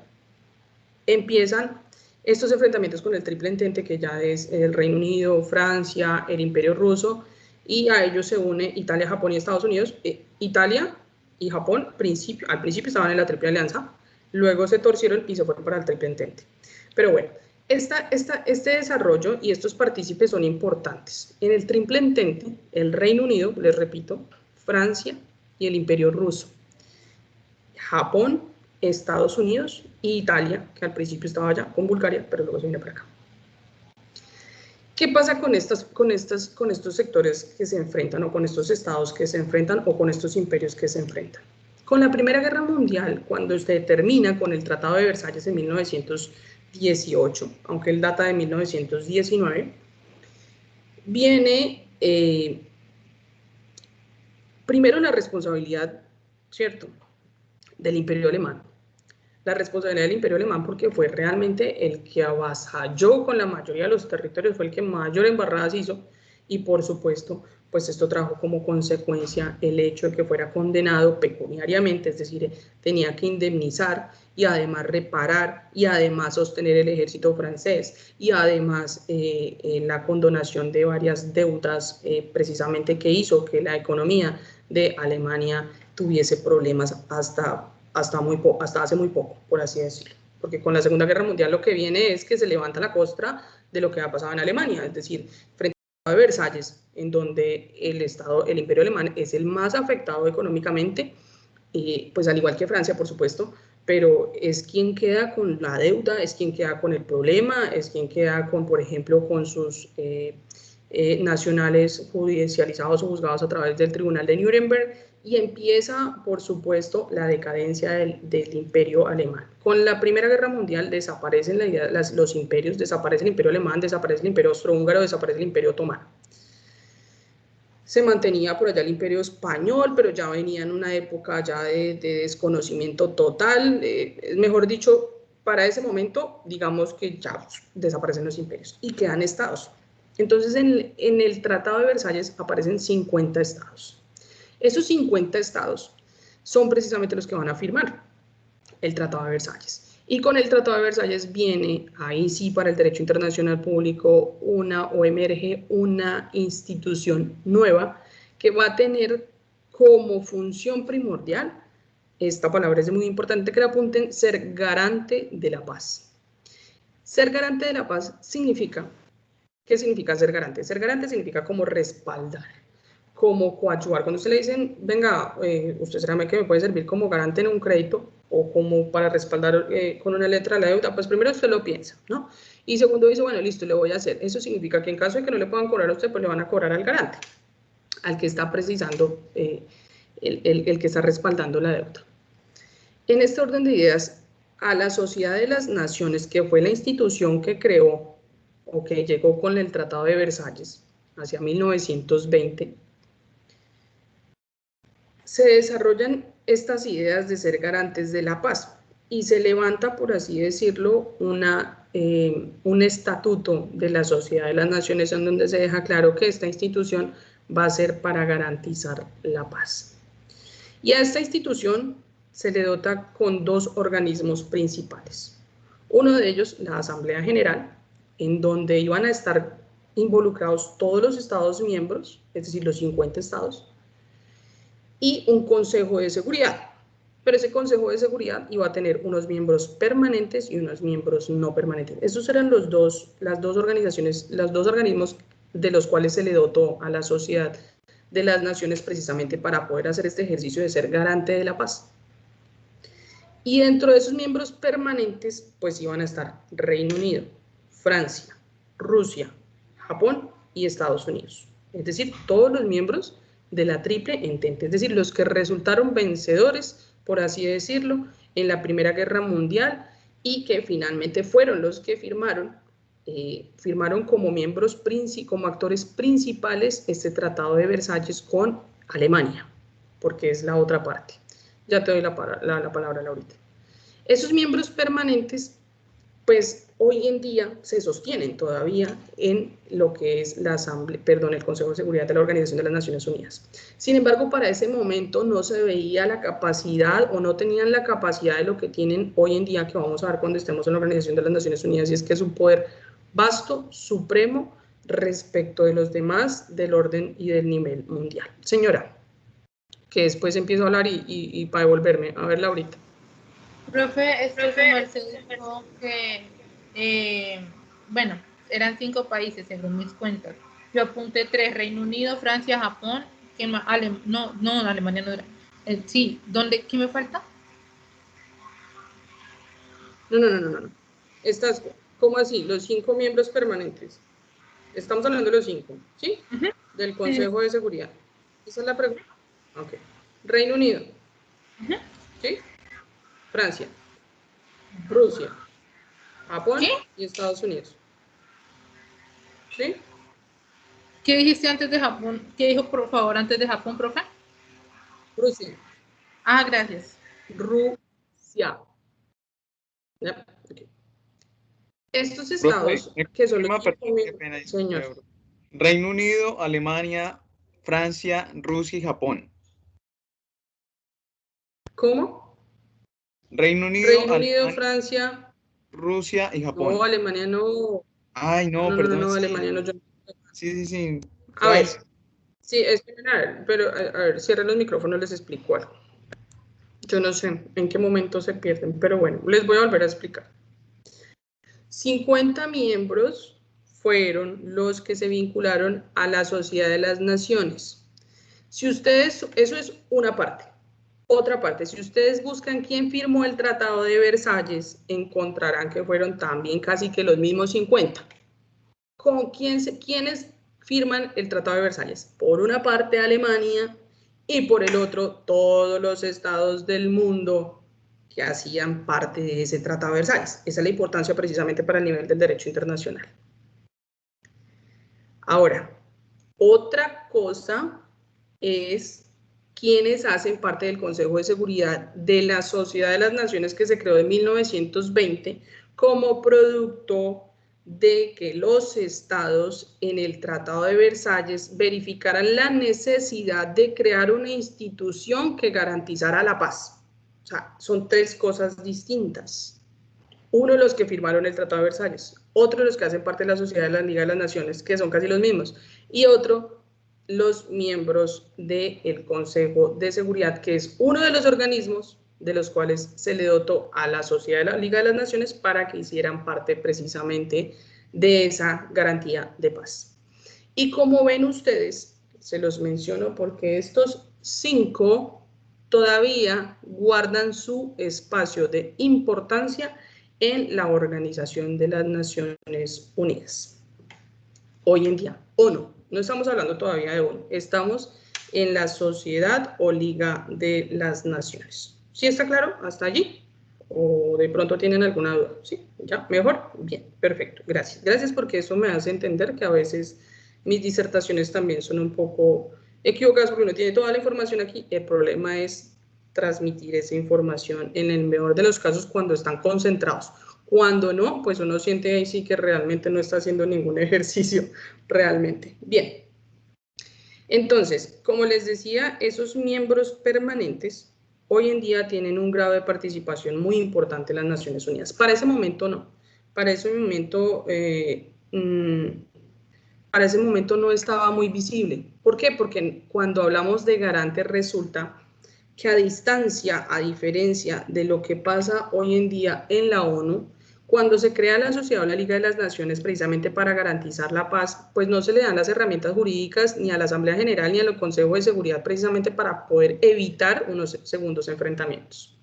empiezan estos enfrentamientos con el triple entente, que ya es el Reino Unido, Francia, el imperio ruso, y a ellos se une Italia, Japón y Estados Unidos. Italia y Japón al principio estaban en la Triple Alianza, luego se torcieron y se fueron para el Triple Entente. Pero bueno, este desarrollo y estos partícipes son importantes. En el Triple Entente, el Reino Unido, les repito, Francia y el Imperio Ruso. Japón, Estados Unidos e Italia, que al principio estaba allá con Bulgaria, pero luego se viene para acá. ¿Qué pasa con estos sectores que se enfrentan, o con estos estados que se enfrentan, o con estos imperios que se enfrentan? Con la Primera Guerra Mundial, cuando se termina con el Tratado de Versalles en 1918, aunque él data de 1919, viene primero la responsabilidad, ¿cierto?, del Imperio Alemán. La responsabilidad del Imperio Alemán, porque fue realmente el que avasalló con la mayoría de los territorios, fue el que mayor embarradas hizo, y por supuesto, pues esto trajo como consecuencia el hecho de que fuera condenado pecuniariamente, es decir, tenía que indemnizar y además reparar y además sostener el ejército francés, y además la condonación de varias deudas precisamente que hizo que la economía de Alemania tuviese problemas hasta hace muy poco, por así decirlo. Porque con la Segunda Guerra Mundial lo que viene es que se levanta la costra de lo que ha pasado en Alemania, es decir, frente a Versalles, en donde el Imperio Alemán es el más afectado económicamente, pues al igual que Francia, por supuesto, pero es quien queda con la deuda, es quien queda con el problema, es quien queda con, por ejemplo, con sus nacionales judicializados o juzgados a través del Tribunal de Nuremberg, y empieza, por supuesto, la decadencia del imperio alemán. Con la Primera Guerra Mundial desaparecen los imperios, desaparece el imperio alemán, desaparece el imperio austrohúngaro, desaparece el imperio otomano. Se mantenía por allá el imperio español, pero ya venía en una época ya de desconocimiento total, mejor dicho, para ese momento, digamos que ya desaparecen los imperios y quedan estados. Entonces, en el Tratado de Versalles aparecen 50 estados. Esos 50 estados son precisamente los que van a firmar el Tratado de Versalles. Y con el Tratado de Versalles viene, ahí sí, para el derecho internacional público, o emerge una institución nueva que va a tener como función primordial, esta palabra es muy importante que la apunten, ser garante de la paz. Ser garante de la paz significa ¿Qué significa ser garante? Ser garante significa como respaldar, como coadyuvar. Cuando usted le dicen, venga, usted será que me puede servir como garante en un crédito o como para respaldar con una letra la deuda, pues primero usted lo piensa, ¿no? Y segundo dice, bueno, listo, le voy a hacer. Eso significa que en caso de que no le puedan cobrar a usted, pues le van a cobrar al garante, al que está precisando, el que está respaldando la deuda. En este orden de ideas, a la Sociedad de las Naciones, que fue la institución que creó o que llegó con el Tratado de Versalles hacia 1920, se desarrollan estas ideas de ser garantes de la paz y se levanta, por así decirlo, un estatuto de la Sociedad de las Naciones en donde se deja claro que esta institución va a ser para garantizar la paz. Y a esta institución se le dota con dos organismos principales. Uno de ellos, la Asamblea General, en donde iban a estar involucrados todos los estados miembros, es decir, los 50 estados, y un Consejo de Seguridad. Pero ese Consejo de Seguridad iba a tener unos miembros permanentes y unos miembros no permanentes. Esos eran las dos organizaciones, los dos organismos de los cuales se le dotó a la Sociedad de las Naciones precisamente para poder hacer este ejercicio de ser garante de la paz. Y dentro de esos miembros permanentes, pues iban a estar Reino Unido, Francia, Rusia, Japón y Estados Unidos. Es decir, todos los miembros de la Triple Entente, es decir, los que resultaron vencedores, por así decirlo, en la Primera Guerra Mundial y que finalmente fueron los que firmaron como miembros, como actores principales este Tratado de Versalles con Alemania, porque es la otra parte. Ya te doy la palabra, Laurita. Esos miembros permanentes, pues hoy en día se sostienen todavía en lo que es el Consejo de Seguridad de la Organización de las Naciones Unidas. Sin embargo, para ese momento no se veía la capacidad o no tenían la capacidad de lo que tienen hoy en día, que vamos a ver cuando estemos en la Organización de las Naciones Unidas, y es que es un poder vasto, supremo, respecto de los demás, del orden y del nivel mundial. Señora, que después empiezo a hablar y para devolverme. A ver, Laurita. Profe, su merced dijo que, bueno, eran 5 países según mis cuentas. Yo apunté 3, Reino Unido, Francia, Japón. ¿Quién más? No, Alemania no era. Sí, ¿qué me falta? No. Estas, ¿cómo así? Los 5 miembros permanentes. Estamos hablando de los 5, ¿sí? Del Consejo de Seguridad. ¿Esa es la pregunta? Ok. Reino Unido. ¿Sí? Francia. Rusia. Japón. ¿Qué? Y Estados Unidos. ¿Sí? ¿Qué dijiste antes de Japón? ¿Qué dijo, por favor, antes de Japón, profe? Rusia. Ah, gracias. Rusia. ¿Ya? Okay. Estos estados, que son los 5 miembros, señor. Reino Unido, Alemania, Francia, Rusia y Japón. ¿Cómo? Reino Unido, Alemania, Francia, Rusia y Japón. No, Alemania no. Ay, no, perdón. No, sí. Alemania no. Sí. A ver, sí, espera, pero a ver, cierren los micrófonos, les explico algo. Yo no sé en qué momento se pierden, pero bueno, les voy a volver a explicar. 50 miembros fueron los que se vincularon a la Sociedad de las Naciones. Si ustedes, eso es una parte. Otra parte, si ustedes buscan quién firmó el Tratado de Versalles, encontrarán que fueron también casi que los mismos 50. ¿Con quiénes firman el Tratado de Versalles? Por una parte Alemania y por el otro todos los estados del mundo que hacían parte de ese Tratado de Versalles. Esa es la importancia precisamente para el nivel del derecho internacional. Ahora, otra cosa es quienes hacen parte del Consejo de Seguridad de la Sociedad de las Naciones que se creó en 1920 como producto de que los estados en el Tratado de Versalles verificaran la necesidad de crear una institución que garantizara la paz. O sea, son 3 cosas distintas. Uno de los que firmaron el Tratado de Versalles, otro de los que hacen parte de la Sociedad de la Liga de las Naciones, que son casi los mismos, y otro, los miembros del Consejo de Seguridad, que es uno de los organismos de los cuales se le dotó a la Sociedad de la Liga de las Naciones para que hicieran parte precisamente de esa garantía de paz. Y como ven ustedes, se los menciono porque estos 5 todavía guardan su espacio de importancia en la Organización de las Naciones Unidas. Hoy en día, ONU, no estamos hablando todavía de ONU, estamos en la Sociedad o Liga de las Naciones. ¿Sí está claro hasta allí? ¿O de pronto tienen alguna duda? ¿Sí? ¿Ya? ¿Mejor? Bien, perfecto, gracias. Gracias porque eso me hace entender que a veces mis disertaciones también son un poco equivocadas porque uno tiene toda la información aquí. El problema es transmitir esa información en el mejor de los casos cuando están concentrados. Cuando no, pues uno siente ahí sí que realmente no está haciendo ningún ejercicio realmente. Bien. Entonces, como les decía, esos miembros permanentes hoy en día tienen un grado de participación muy importante en las Naciones Unidas. Para ese momento no. Para ese momento no estaba muy visible. ¿Por qué? Porque cuando hablamos de garantes resulta que a distancia, a diferencia de lo que pasa hoy en día en la ONU, cuando se crea la Sociedad o la Liga de las Naciones precisamente para garantizar la paz, pues no se le dan las herramientas jurídicas ni a la Asamblea General ni al Consejo de Seguridad precisamente para poder evitar unos segundos enfrentamientos.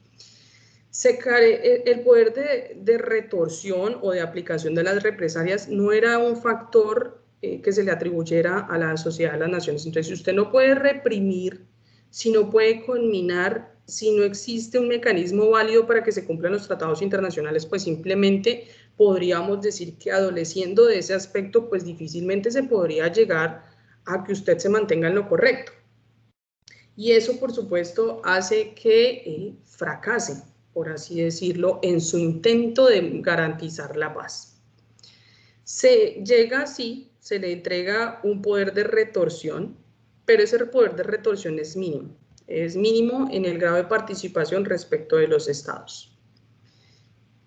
El poder de retorsión o de aplicación de las represalias no era un factor que se le atribuyera a la Sociedad de las Naciones. Entonces, si usted no puede reprimir, si no puede conminar, si no existe un mecanismo válido para que se cumplan los tratados internacionales, pues simplemente podríamos decir que adoleciendo de ese aspecto, pues difícilmente se podría llegar a que usted se mantenga en lo correcto. Y eso, por supuesto, hace que fracase, por así decirlo, en su intento de garantizar la paz. Se llega así, se le entrega un poder de retorsión, pero ese poder de retorsión es mínimo en el grado de participación respecto de los estados.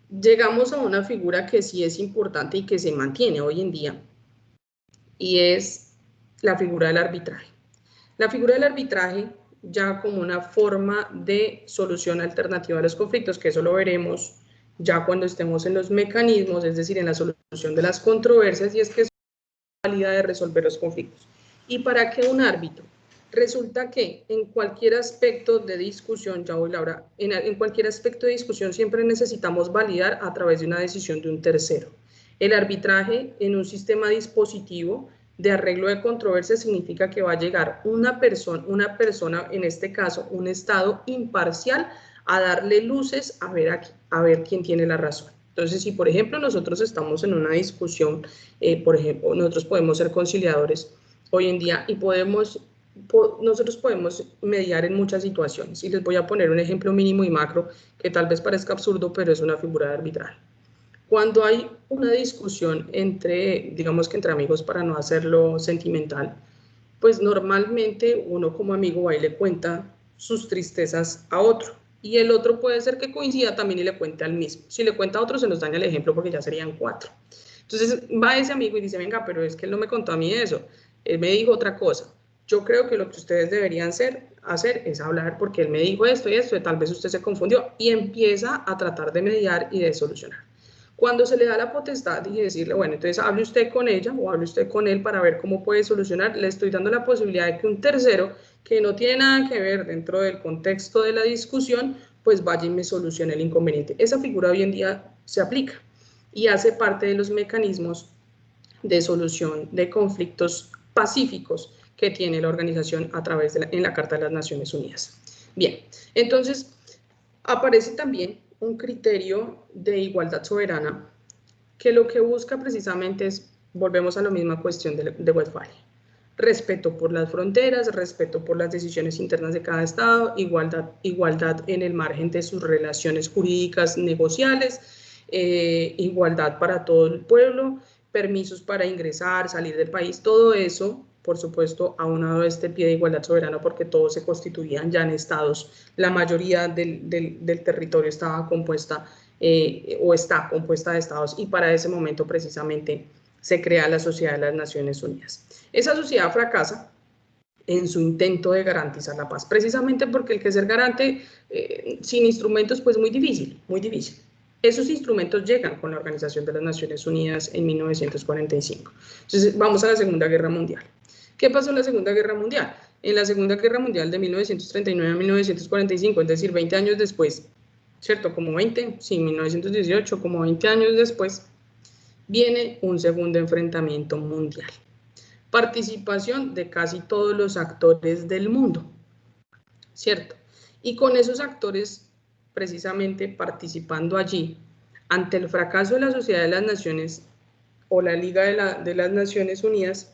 Llegamos a una figura que sí es importante y que se mantiene hoy en día, y es la figura del arbitraje. La figura del arbitraje ya como una forma de solución alternativa a los conflictos, que eso lo veremos ya cuando estemos en los mecanismos, es decir, en la solución de las controversias, y es que es una válida de resolver los conflictos. ¿Y para qué un árbitro? Resulta que en cualquier aspecto de discusión, ya voy Laura, en cualquier aspecto de discusión siempre necesitamos validar a través de una decisión de un tercero. El arbitraje en un sistema dispositivo de arreglo de controversias significa que va a llegar una persona, en este caso un estado imparcial, a darle luces a ver quién tiene la razón. Entonces, si por ejemplo nosotros estamos en una discusión, por ejemplo, nosotros podemos ser conciliadores hoy en día y nosotros podemos mediar en muchas situaciones. Y les voy a poner un ejemplo mínimo y macro que tal vez parezca absurdo, pero es una figura de arbitraje. Cuando hay una discusión digamos que entre amigos para no hacerlo sentimental, pues normalmente uno como amigo va y le cuenta sus tristezas a otro. Y el otro puede ser que coincida también y le cuente al mismo. Si le cuenta a otro se nos daña el ejemplo porque ya serían 4. Entonces va ese amigo y dice, venga, pero es que él no me contó a mí eso. Él me dijo otra cosa. Yo creo que lo que ustedes deberían hacer es hablar porque él me dijo esto y esto, y tal vez usted se confundió. Y empieza a tratar de mediar y de solucionar. Cuando se le da la potestad y decirle, bueno, entonces hable usted con ella o hable usted con él para ver cómo puede solucionar, le estoy dando la posibilidad de que un tercero que no tiene nada que ver dentro del contexto de la discusión, pues vaya y me solucione el inconveniente. Esa figura hoy en día se aplica y hace parte de los mecanismos de solución de conflictos pacíficos que tiene la organización a través en la Carta de las Naciones Unidas. Bien, entonces aparece también un criterio de igualdad soberana que lo que busca precisamente es, volvemos a la misma cuestión de Westfalia, respeto por las fronteras, respeto por las decisiones internas de cada estado, igualdad en el margen de sus relaciones jurídicas negociales, igualdad para todo el pueblo, permisos para ingresar, salir del país, todo eso, por supuesto, aunado a este pie de igualdad soberana, porque todos se constituían ya en estados, la mayoría del territorio estaba compuesta o está compuesta de estados, y para ese momento precisamente se crea la Sociedad de las Naciones Unidas. Esa sociedad fracasa en su intento de garantizar la paz, precisamente porque el que ser garante sin instrumentos, pues muy difícil, muy difícil. Esos instrumentos llegan con la Organización de las Naciones Unidas en 1945. Entonces, vamos a la Segunda Guerra Mundial. ¿Qué pasó en la Segunda Guerra Mundial? En la Segunda Guerra Mundial de 1939 a 1945, es decir, 20 años después, ¿cierto? Como 20, sí, 1918, como 20 años después, viene un segundo enfrentamiento mundial. Participación de casi todos los actores del mundo, ¿cierto? Y con esos actores precisamente participando allí, ante el fracaso de la Sociedad de las Naciones o la Liga de las Naciones Unidas,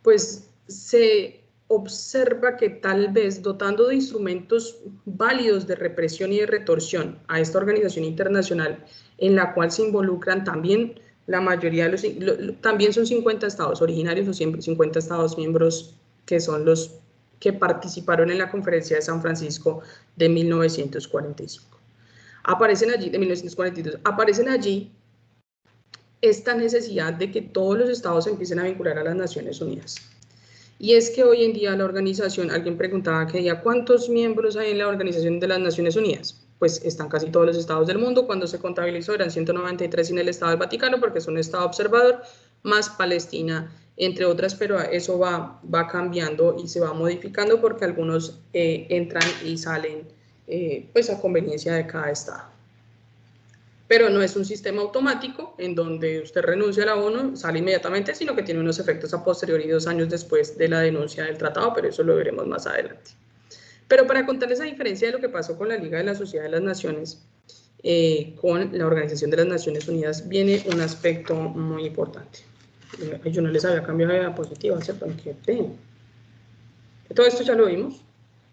pues se observa que tal vez dotando de instrumentos válidos de represión y de retorsión a esta organización internacional, en la cual se involucran también la mayoría de también son 50 estados originarios o 50 estados miembros que son los que participaron en la Conferencia de San Francisco de 1945. Aparecen allí, de 1942, aparecen allí esta necesidad de que todos los estados se empiecen a vincular a las Naciones Unidas. Y es que hoy en día la organización, alguien preguntaba que ya ¿cuántos miembros hay en la Organización de las Naciones Unidas? Pues están casi todos los estados del mundo. Cuando se contabilizó eran 193 sin el Estado del Vaticano, porque es un estado observador, más Palestina, entre otras, pero eso va cambiando y se va modificando porque algunos entran y salen pues a conveniencia de cada estado. Pero no es un sistema automático en donde usted renuncia a la ONU, sale inmediatamente, sino que tiene unos efectos a posteriori 2 años después de la denuncia del tratado, pero eso lo veremos más adelante. Pero para contarles la diferencia de lo que pasó con la Liga de la Sociedad de las Naciones, con la Organización de las Naciones Unidas, viene un aspecto muy importante. Yo no les había cambiado de diapositiva, ¿cierto? Qué pena. Todo esto ya lo vimos.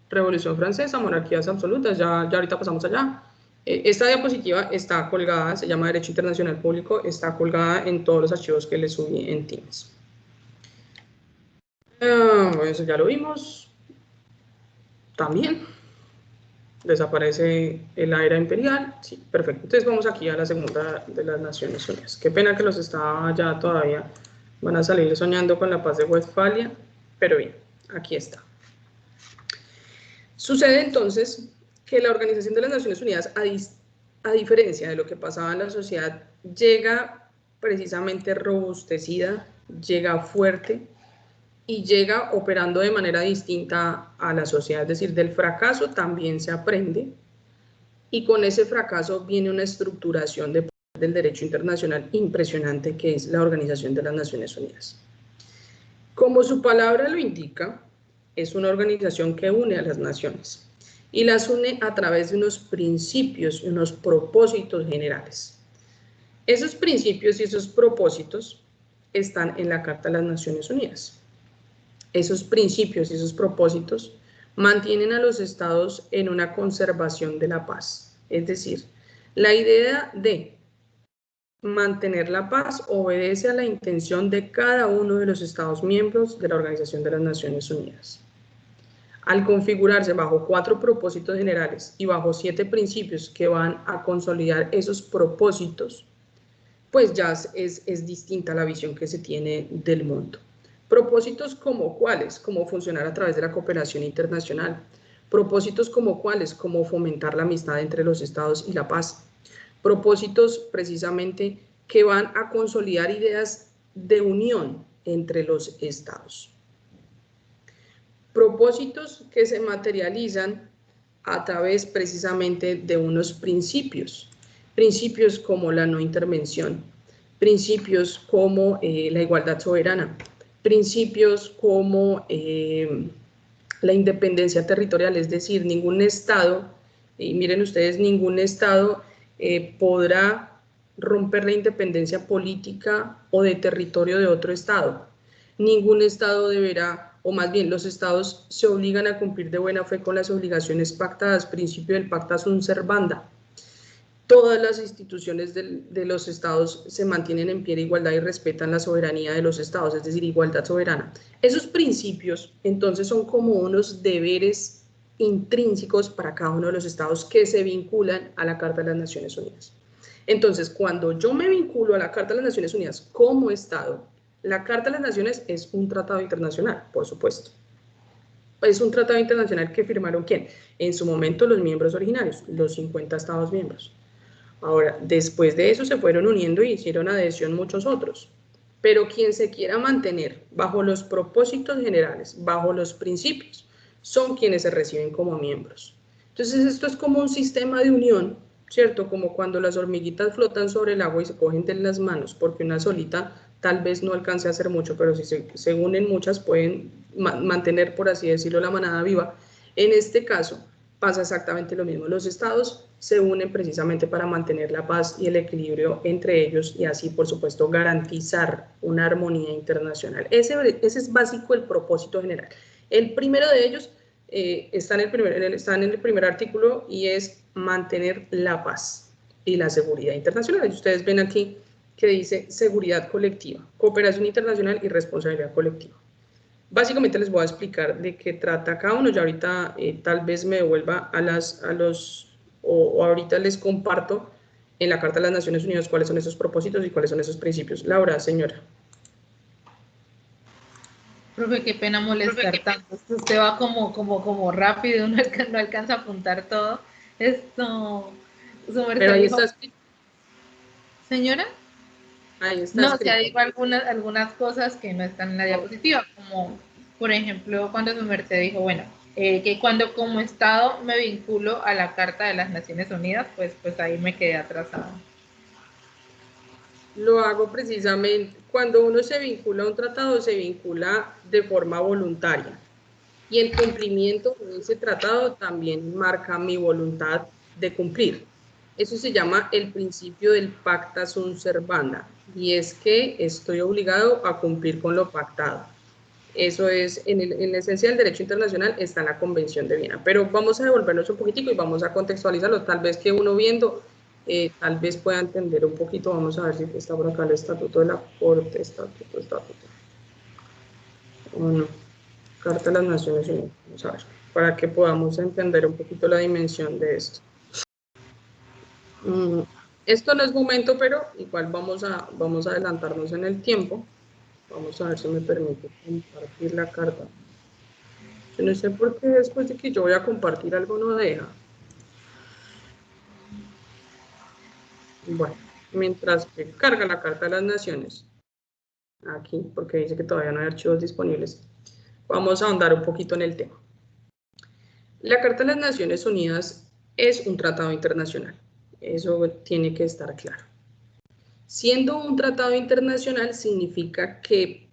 Revolución Francesa, monarquías absolutas, ya ahorita pasamos allá. Esta diapositiva está colgada, se llama Derecho Internacional Público, está colgada en todos los archivos que les subí en Teams. Eso ya lo vimos. También desaparece la era imperial. Sí, perfecto. Entonces vamos aquí a la Segunda de las Naciones Unidas. Qué pena que los estaba ya todavía. Van a salir soñando con la paz de Westfalia, pero bien, aquí está. Sucede entonces que la Organización de las Naciones Unidas, a diferencia de lo que pasaba en la sociedad, llega precisamente robustecida, llega fuerte y llega operando de manera distinta a la sociedad. Es decir, del fracaso también se aprende y con ese fracaso viene una estructuración del derecho internacional impresionante que es la Organización de las Naciones Unidas. Como su palabra lo indica, es una organización que une a las naciones y las une a través de unos principios y unos propósitos generales. Esos principios y esos propósitos están en la Carta de las Naciones Unidas. Esos principios y esos propósitos mantienen a los estados en una conservación de la paz. Es decir, la idea de mantener la paz obedece a la intención de cada uno de los estados miembros de la Organización de las Naciones Unidas. Al configurarse bajo 4 propósitos generales y bajo 7 principios que van a consolidar esos propósitos, pues ya es distinta la visión que se tiene del mundo. Propósitos como cuáles, como funcionar a través de la cooperación internacional. Propósitos como cuáles, como fomentar la amistad entre los estados y la paz. Propósitos precisamente que van a consolidar ideas de unión entre los estados. Propósitos que se materializan a través precisamente de unos principios. Principios como la no intervención, principios como la igualdad soberana, principios como la independencia territorial, es decir, ningún estado, y miren ustedes, ningún estado podrá romper la independencia política o de territorio de otro estado. Ningún estado deberá, o más bien los estados se obligan a cumplir de buena fe con las obligaciones pactadas, principio del pacta sunt servanda. Todas las instituciones de los estados se mantienen en pie de igualdad y respetan la soberanía de los estados, es decir, igualdad soberana. Esos principios, entonces, son como unos deberes intrínsecos para cada uno de los estados que se vinculan a la Carta de las Naciones Unidas. Entonces, cuando yo me vinculo a la Carta de las Naciones Unidas como estado, la Carta de las Naciones es un tratado internacional, por supuesto. Es un tratado internacional que firmaron ¿quién? En su momento los miembros originarios, los 50 estados miembros. Ahora, después de eso se fueron uniendo y hicieron adhesión muchos otros. Pero quien se quiera mantener bajo los propósitos generales, bajo los principios, son quienes se reciben como miembros. Entonces, esto es como un sistema de unión, ¿cierto? Como cuando las hormiguitas flotan sobre el agua y se cogen de las manos, porque una solita tal vez no alcance a hacer mucho, pero si se unen muchas pueden mantener, por así decirlo, la manada viva. En este caso pasa exactamente lo mismo. Los estados se unen precisamente para mantener la paz y el equilibrio entre ellos y así, por supuesto, garantizar una armonía internacional. Ese es básico el propósito general. El primero de ellos está en el primer artículo y es mantener la paz y la seguridad internacional. Y ustedes ven aquí que dice seguridad colectiva, cooperación internacional y responsabilidad colectiva. Básicamente les voy a explicar de qué trata cada uno. Ya ahorita tal vez me devuelva o ahorita les comparto en la Carta de las Naciones Unidas cuáles son esos propósitos y cuáles son esos principios. Laura, señora. Profe, qué pena molestar tanto. Usted va como rápido, no alcanza a apuntar todo. Esto, su merced Pero ahí dijo, está escrito. señora. Ahí está No, o escrito. sea, digo algunas cosas que no están en la diapositiva, como por ejemplo cuando su merced dijo, bueno, que cuando como Estado me vinculo a la Carta de las Naciones Unidas, pues ahí me quedé atrasada. Lo hago precisamente cuando uno se vincula a un tratado, se vincula de forma voluntaria. Y el cumplimiento de ese tratado también marca mi voluntad de cumplir. Eso se llama el principio del pacta sunt servanda, y es que estoy obligado a cumplir con lo pactado. Eso es, en la esencia del derecho internacional está la Convención de Viena. Pero vamos a devolvernos un poquitico y vamos a contextualizarlo. Tal vez que uno viendo, tal vez pueda entender un poquito. Vamos a ver si está por acá el Estatuto de la Corte, Estatuto. O no. Carta de las Naciones Unidas. Vamos a ver, para que podamos entender un poquito la dimensión de esto. Esto no es momento, pero igual vamos a adelantarnos en el tiempo. Vamos a ver si me permite compartir la carta. Yo no sé por qué después de que yo voy a compartir algo no deja. Bueno, mientras que carga la Carta de las Naciones, aquí, porque dice que todavía no hay archivos disponibles, vamos a ahondar un poquito en el tema. La Carta de las Naciones Unidas es un tratado internacional. Eso tiene que estar claro. Siendo un tratado internacional significa que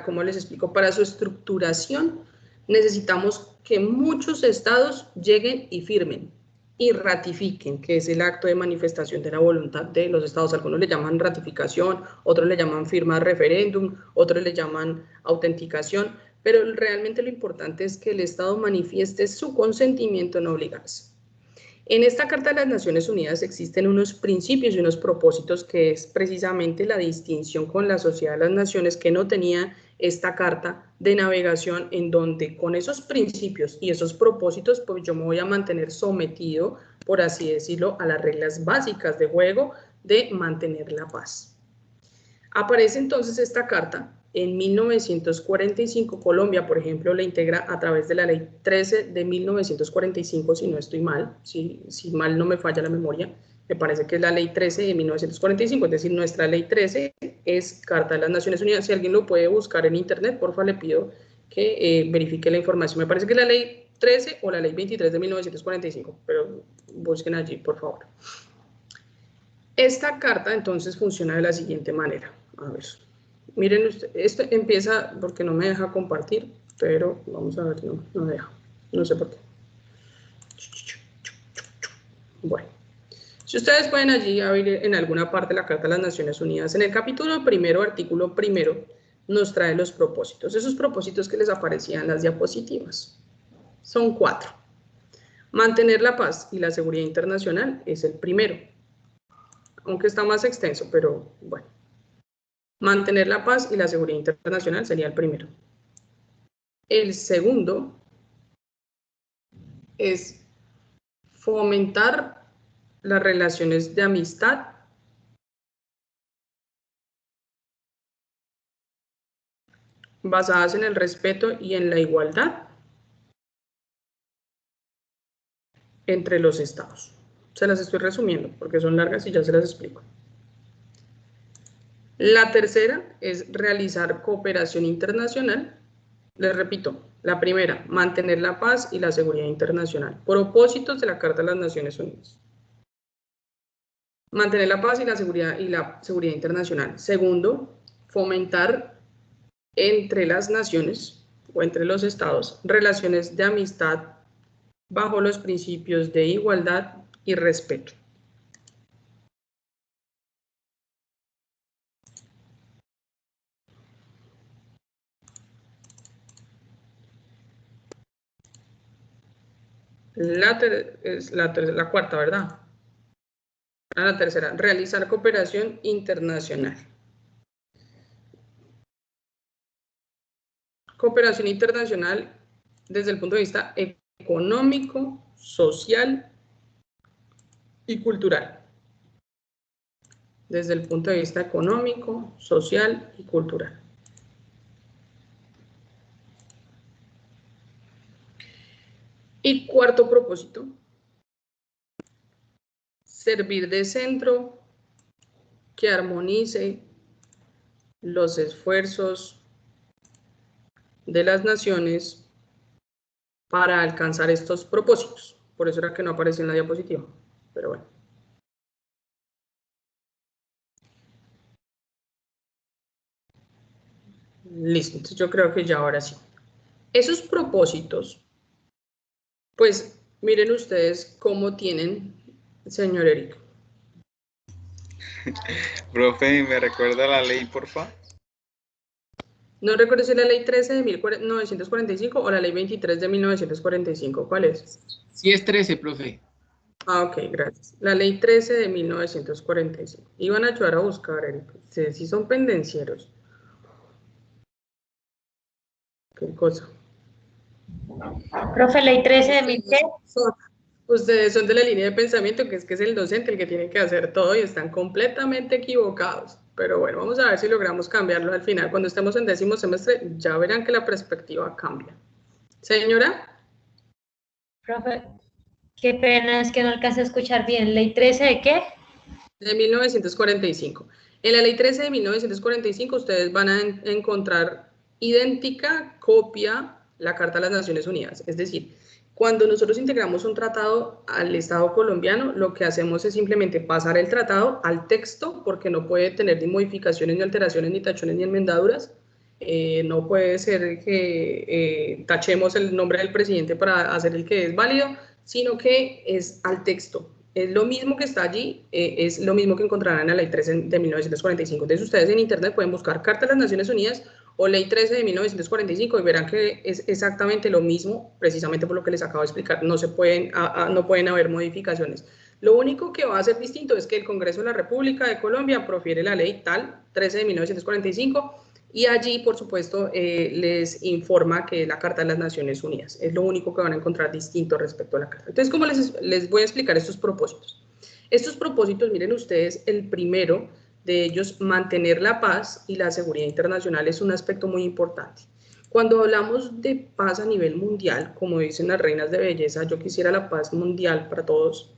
¿cómo les explico? Para su estructuración necesitamos que muchos estados lleguen y firmen y ratifiquen, que es el acto de manifestación de la voluntad de los estados. Algunos le llaman ratificación, otros le llaman firma de referéndum, otros le llaman autenticación, pero realmente lo importante es que el estado manifieste su consentimiento en obligarse. En esta Carta de las Naciones Unidas existen unos principios y unos propósitos que es precisamente la distinción con la Sociedad de las Naciones que no tenía esta carta de navegación, en donde con esos principios y esos propósitos pues yo me voy a mantener sometido, por así decirlo, a las reglas básicas de juego de mantener la paz. Aparece entonces esta carta. En 1945 Colombia, por ejemplo, la integra a través de la ley 13 de 1945, si no estoy mal, si mal no me falla la memoria, me parece que es la ley 13 de 1945, es decir, nuestra ley 13 es Carta de las Naciones Unidas. Si alguien lo puede buscar en internet, porfa, le pido que verifique la información. Me parece que es la ley 13 o la ley 23 de 1945, pero busquen allí, por favor. Esta carta entonces funciona de la siguiente manera. A ver, miren, esto empieza porque no me deja compartir, pero vamos a ver, no deja, no sé por qué. Bueno, si ustedes pueden allí abrir en alguna parte la Carta de las Naciones Unidas, en el capítulo primero, artículo primero, nos trae los propósitos. Esos propósitos que les aparecían en las diapositivas. Son 4. Mantener la paz y la seguridad internacional es el primero, aunque está más extenso, pero bueno. Mantener la paz y la seguridad internacional sería el primero. El segundo es fomentar las relaciones de amistad basadas en el respeto y en la igualdad entre los estados. Se las estoy resumiendo porque son largas y ya se las explico. La tercera es realizar cooperación internacional. Les repito, la primera, mantener la paz y la seguridad internacional. Propósitos de la Carta de las Naciones Unidas. Mantener la paz y la seguridad internacional. Segundo, fomentar entre las naciones o entre los estados relaciones de amistad bajo los principios de igualdad y respeto. La cuarta, ¿verdad? La tercera, realizar cooperación internacional. Cooperación internacional desde el punto de vista económico, social y cultural. Desde el punto de vista económico, social y cultural. Y cuarto propósito, servir de centro que armonice los esfuerzos de las naciones para alcanzar estos propósitos. Por eso era que no aparece en la diapositiva, pero bueno. Listo, entonces yo creo que ya ahora sí. Esos propósitos, pues miren ustedes cómo tienen, señor Eric. Profe, ¿me recuerda la ley, porfa? No recuerdo si es la ley 13 de 1945 o la ley 23 de 1945. ¿Cuál es? Sí, es 13, profe. Ah, ok, gracias. La ley 13 de 1945. Iban a ayudar a buscar, Eric. Ustedes sí son pendencieros. ¿Qué cosa? Profe, ley 13 de 1000, ¿qué? Ustedes son de la línea de pensamiento que es el docente el que tiene que hacer todo y están completamente equivocados. Pero bueno, vamos a ver si logramos cambiarlo al final. Cuando estemos en 10º semestre, ya verán que la perspectiva cambia. Señora. Profe, qué pena, es que no alcancé a escuchar bien. ¿Ley 13 de qué? De 1945. En la ley 13 de 1945 ustedes van a encontrar idéntica copia la Carta de las Naciones Unidas. Es decir, cuando nosotros integramos un tratado al Estado colombiano, lo que hacemos es simplemente pasar el tratado al texto, porque no puede tener ni modificaciones, ni alteraciones, ni tachones, ni enmendaduras. No puede ser que tachemos el nombre del presidente para hacer el que es válido, sino que es al texto. Es lo mismo que está allí, es lo mismo que encontrarán en la ley 13 de 1945. Entonces ustedes en internet pueden buscar Carta de las Naciones Unidas o ley 13 de 1945 y verán que es exactamente lo mismo, precisamente por lo que les acabo de explicar. No pueden haber modificaciones. Lo único que va a ser distinto es que el Congreso de la República de Colombia profiere la ley tal 13 de 1945 y allí, por supuesto, les informa que es la Carta de las Naciones Unidas. Es lo único que van a encontrar distinto respecto a la Carta. Entonces, ¿cómo les voy a explicar estos propósitos? Estos propósitos, miren ustedes, el primero de ellos, mantener la paz y la seguridad internacional, es un aspecto muy importante. Cuando hablamos de paz a nivel mundial, como dicen las reinas de belleza, yo quisiera la paz mundial para todos,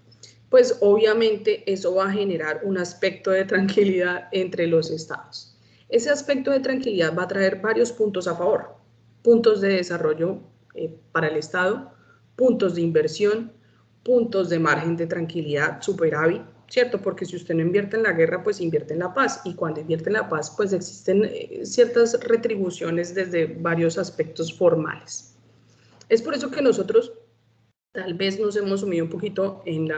pues obviamente eso va a generar un aspecto de tranquilidad entre los estados. Ese aspecto de tranquilidad va a traer varios puntos a favor, puntos de desarrollo para el estado, puntos de inversión, puntos de margen de tranquilidad, superávit, ¿cierto? Porque si usted no invierte en la guerra, pues invierte en la paz, y cuando invierte en la paz, pues existen ciertas retribuciones desde varios aspectos formales. Es por eso que nosotros tal vez nos hemos sumido un poquito en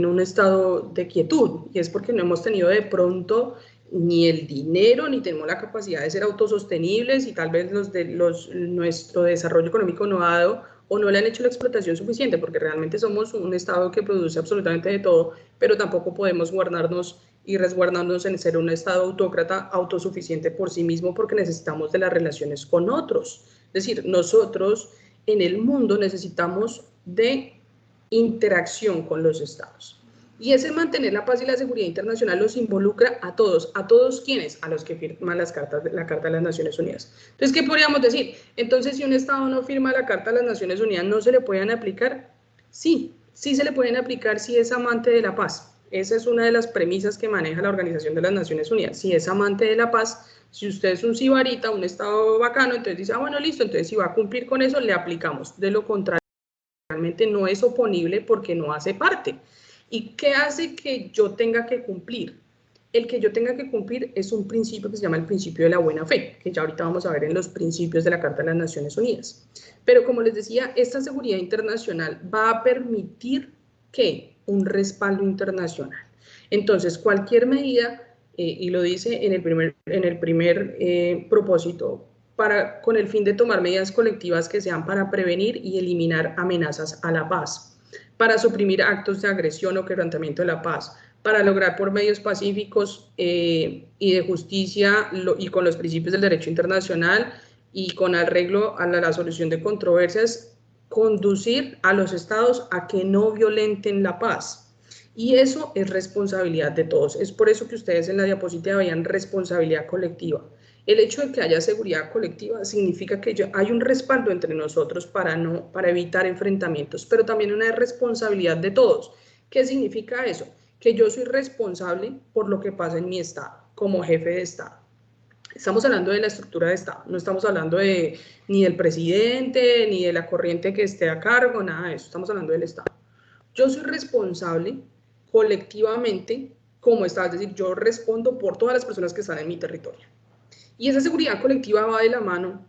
un estado de quietud, y es porque no hemos tenido de pronto ni el dinero, ni tenemos la capacidad de ser autosostenibles, y tal vez nuestro desarrollo económico no ha dado o no le han hecho la explotación suficiente, porque realmente somos un estado que produce absolutamente de todo, pero tampoco podemos guardarnos y resguardarnos en ser un estado autócrata, autosuficiente por sí mismo, porque necesitamos de las relaciones con otros. Es decir, nosotros en el mundo necesitamos de interacción con los estados. Y ese mantener la paz y la seguridad internacional los involucra a todos. ¿A todos quiénes? A los que firman la Carta de las Naciones Unidas. Entonces, ¿qué podríamos decir? Entonces, si un estado no firma la Carta de las Naciones Unidas, ¿no se le pueden aplicar? Sí, sí se le pueden aplicar si es amante de la paz. Esa es una de las premisas que maneja la Organización de las Naciones Unidas. Si es amante de la paz, si usted es un sibarita, un estado bacano, entonces dice, ah, bueno, listo, entonces si va a cumplir con eso, le aplicamos. De lo contrario, realmente no es oponible porque no hace parte. ¿Y qué hace que yo tenga que cumplir? El que yo tenga que cumplir es un principio que se llama el principio de la buena fe, que ya ahorita vamos a ver en los principios de la Carta de las Naciones Unidas. Pero como les decía, esta seguridad internacional va a permitir que un respaldo internacional. Entonces, cualquier medida, y lo dice en el primer propósito, con el fin de tomar medidas colectivas que sean para prevenir y eliminar amenazas a la paz, para suprimir actos de agresión o quebrantamiento de la paz, para lograr por medios pacíficos y de justicia y con los principios del derecho internacional y con arreglo a la solución de controversias, conducir a los estados a que no violenten la paz. Y eso es responsabilidad de todos. Es por eso que ustedes en la diapositiva veían responsabilidad colectiva. El hecho de que haya seguridad colectiva significa que hay un respaldo entre nosotros para evitar enfrentamientos, pero también una responsabilidad de todos. ¿Qué significa eso? Que yo soy responsable por lo que pasa en mi estado, como jefe de estado. Estamos hablando de la estructura de estado, no estamos hablando ni del presidente, ni de la corriente que esté a cargo, nada de eso, estamos hablando del estado. Yo soy responsable colectivamente como estado, es decir, yo respondo por todas las personas que están en mi territorio. Y esa seguridad colectiva va de la mano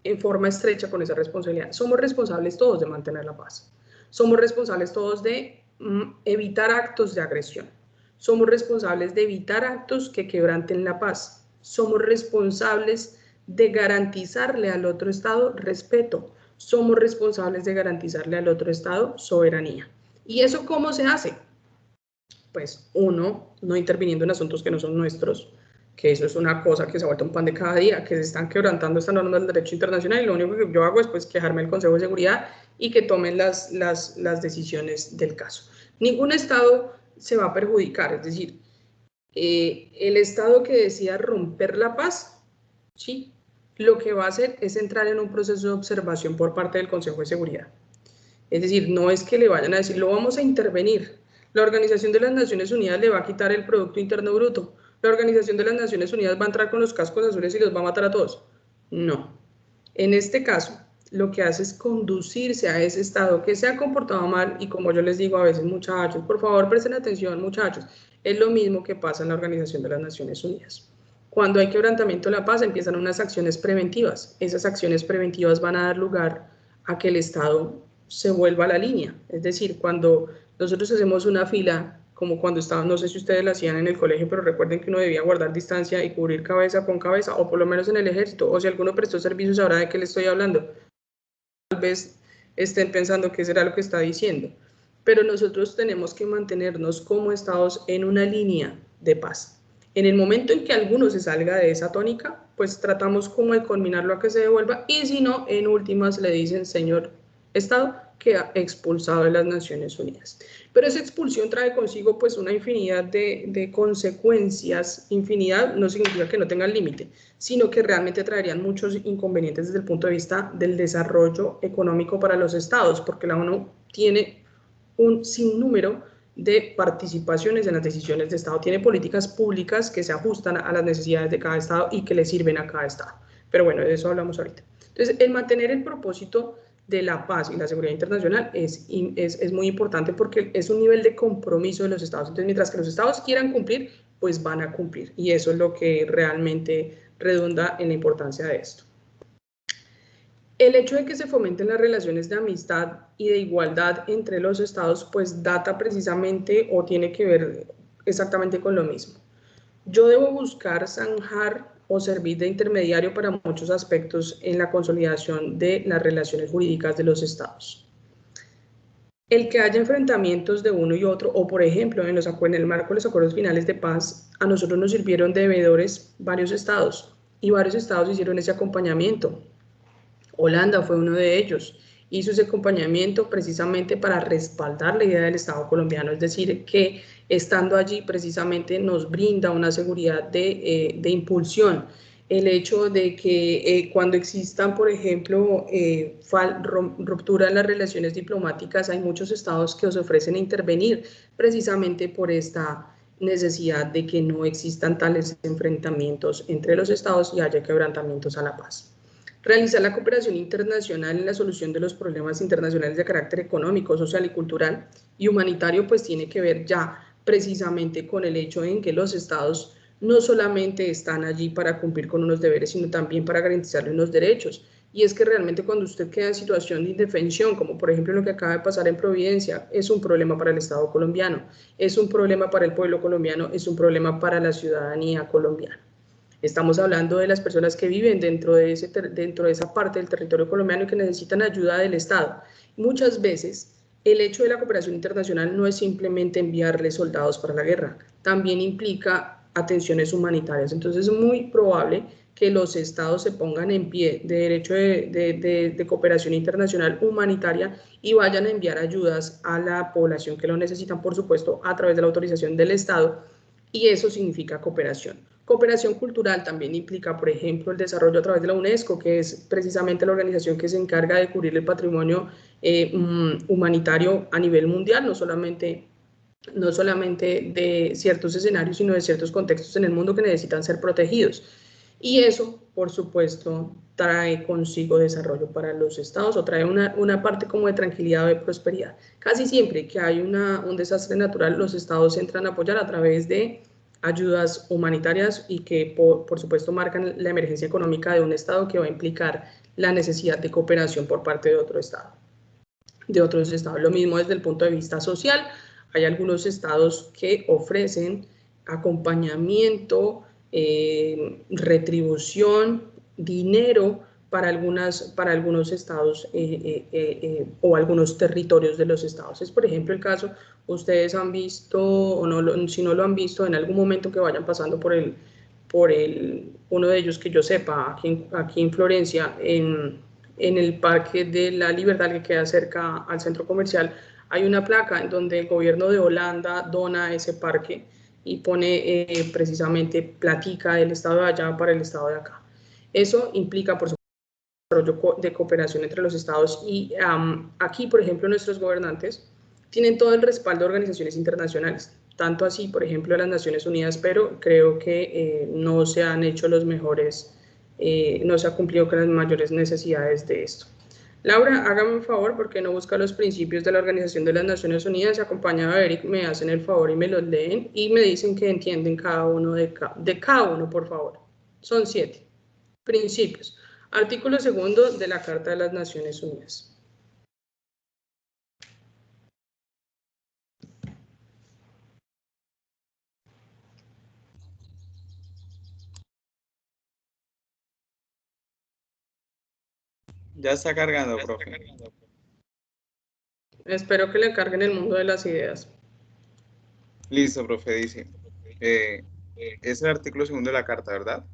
en forma estrecha con esa responsabilidad. Somos responsables todos de mantener la paz. Somos responsables todos de evitar actos de agresión. Somos responsables de evitar actos que quebranten la paz. Somos responsables de garantizarle al otro Estado respeto. Somos responsables de garantizarle al otro Estado soberanía. ¿Y eso cómo se hace? Pues uno, no interviniendo en asuntos que no son nuestros, que eso es una cosa que se ha vuelto un pan de cada día, que se están quebrantando estas normas del derecho internacional y lo único que yo hago es pues quejarme al Consejo de Seguridad y que tomen las decisiones del caso. Ningún Estado se va a perjudicar, es decir, el Estado que decida romper la paz, ¿sí?, lo que va a hacer es entrar en un proceso de observación por parte del Consejo de Seguridad. Es decir, no es que le vayan a decir, lo vamos a intervenir. La Organización de las Naciones Unidas le va a quitar el Producto Interno Bruto. La Organización de las Naciones Unidas va a entrar con los cascos azules y los va a matar a todos. No. En este caso, lo que hace es conducirse a ese Estado que se ha comportado mal y como yo les digo a veces, muchachos, por favor presten atención, muchachos, es lo mismo que pasa en la Organización de las Naciones Unidas. Cuando hay quebrantamiento de la paz, empiezan unas acciones preventivas. Esas acciones preventivas van a dar lugar a que el Estado se vuelva a la línea. Es decir, cuando nosotros hacemos una fila, como cuando estaban, no sé si ustedes la hacían en el colegio, pero recuerden que uno debía guardar distancia y cubrir cabeza con cabeza, o por lo menos en el ejército, o si alguno prestó servicios sabrá de qué le estoy hablando. Tal vez estén pensando qué será lo que está diciendo, pero nosotros tenemos que mantenernos como estados en una línea de paz. En el momento en que alguno se salga de esa tónica, pues tratamos como de culminarlo a que se devuelva, y si no, en últimas le dicen, señor Estado, queda expulsado de las Naciones Unidas. Pero esa expulsión trae consigo pues una infinidad de consecuencias. Infinidad no significa que no tengan límite, sino que realmente traerían muchos inconvenientes desde el punto de vista del desarrollo económico para los estados, porque la ONU tiene un sinnúmero de participaciones en las decisiones de Estado, tiene políticas públicas que se ajustan a las necesidades de cada Estado y que le sirven a cada Estado. Pero bueno, de eso hablamos ahorita. Entonces, el mantener el propósito de la paz y la seguridad internacional es muy importante porque es un nivel de compromiso de los estados. Entonces, mientras que los estados quieran cumplir, pues van a cumplir. Y eso es lo que realmente redunda en la importancia de esto. El hecho de que se fomenten las relaciones de amistad y de igualdad entre los estados, pues data precisamente o tiene que ver exactamente con lo mismo. Yo debo buscar zanjar o servir de intermediario para muchos aspectos en la consolidación de las relaciones jurídicas de los estados. El que haya enfrentamientos de uno y otro, o por ejemplo, en el marco de los acuerdos finales de paz, a nosotros nos sirvieron de veedores varios estados, y varios estados hicieron ese acompañamiento. Holanda fue uno de ellos, hizo ese acompañamiento precisamente para respaldar la idea del Estado colombiano, es decir, que estando allí precisamente nos brinda una seguridad de impulsión. el hecho de que cuando existan, por ejemplo, ruptura en las relaciones diplomáticas, hay muchos estados que os ofrecen intervenir precisamente por esta necesidad de que no existan tales enfrentamientos entre los estados y haya quebrantamientos a la paz. Realizar la cooperación internacional en la solución de los problemas internacionales de carácter económico, social y cultural y humanitario, pues tiene que ver ya precisamente con el hecho en que los estados no solamente están allí para cumplir con unos deberes, sino también para garantizarle unos derechos. Y es que realmente cuando usted queda en situación de indefensión, como por ejemplo lo que acaba de pasar en Providencia, es un problema para el Estado colombiano, es un problema para el pueblo colombiano, es un problema para la ciudadanía colombiana. Estamos hablando de las personas que viven dentro de esa parte del territorio colombiano y que necesitan ayuda del Estado. Muchas veces el hecho de la cooperación internacional no es simplemente enviarle soldados para la guerra, también implica atenciones humanitarias. Entonces es muy probable que los estados se pongan en pie de derecho de cooperación internacional humanitaria y vayan a enviar ayudas a la población que lo necesitan, por supuesto, a través de la autorización del Estado, y eso significa cooperación. Cooperación cultural también implica, por ejemplo, el desarrollo a través de la UNESCO, que es precisamente la organización que se encarga de cubrir el patrimonio humanitario a nivel mundial, no solamente de ciertos escenarios, sino de ciertos contextos en el mundo que necesitan ser protegidos. Y eso, por supuesto, trae consigo desarrollo para los estados o trae una parte como de tranquilidad o de prosperidad. Casi siempre que hay un desastre natural, los estados entran a apoyar a través de ayudas humanitarias y que, por supuesto, marcan la emergencia económica de un estado que va a implicar la necesidad de cooperación por parte de otro estado, de otros estados. Lo mismo desde el punto de vista social. Hay algunos estados que ofrecen acompañamiento, retribución, dinero para algunos estados o algunos territorios de los estados. Es, por ejemplo, el caso, ustedes han visto, o no, si no lo han visto, en algún momento que vayan pasando por uno de ellos que yo sepa, aquí en Florencia, en el Parque de la Libertad, que queda cerca al centro comercial, hay una placa en donde el gobierno de Holanda dona ese parque y pone precisamente platica del estado de allá para el estado de acá. Eso implica, por supuesto, desarrollo de cooperación entre los estados y aquí, por ejemplo, nuestros gobernantes tienen todo el respaldo de organizaciones internacionales, tanto así, por ejemplo, las Naciones Unidas, pero creo que no se han hecho los mejores, no se ha cumplido con las mayores necesidades de esto. Laura, hágame un favor, porque no busca los principios de la Organización de las Naciones Unidas, acompañado de Eric, me hacen el favor y me los leen y me dicen que entienden cada uno de cada uno, por favor. Son 7 principios. Artículo 2 de la Carta de las Naciones Unidas. Ya está cargando, profe. Espero que le carguen el mundo de las ideas. Listo, profe, dice. Es el artículo 2 de la carta, ¿verdad?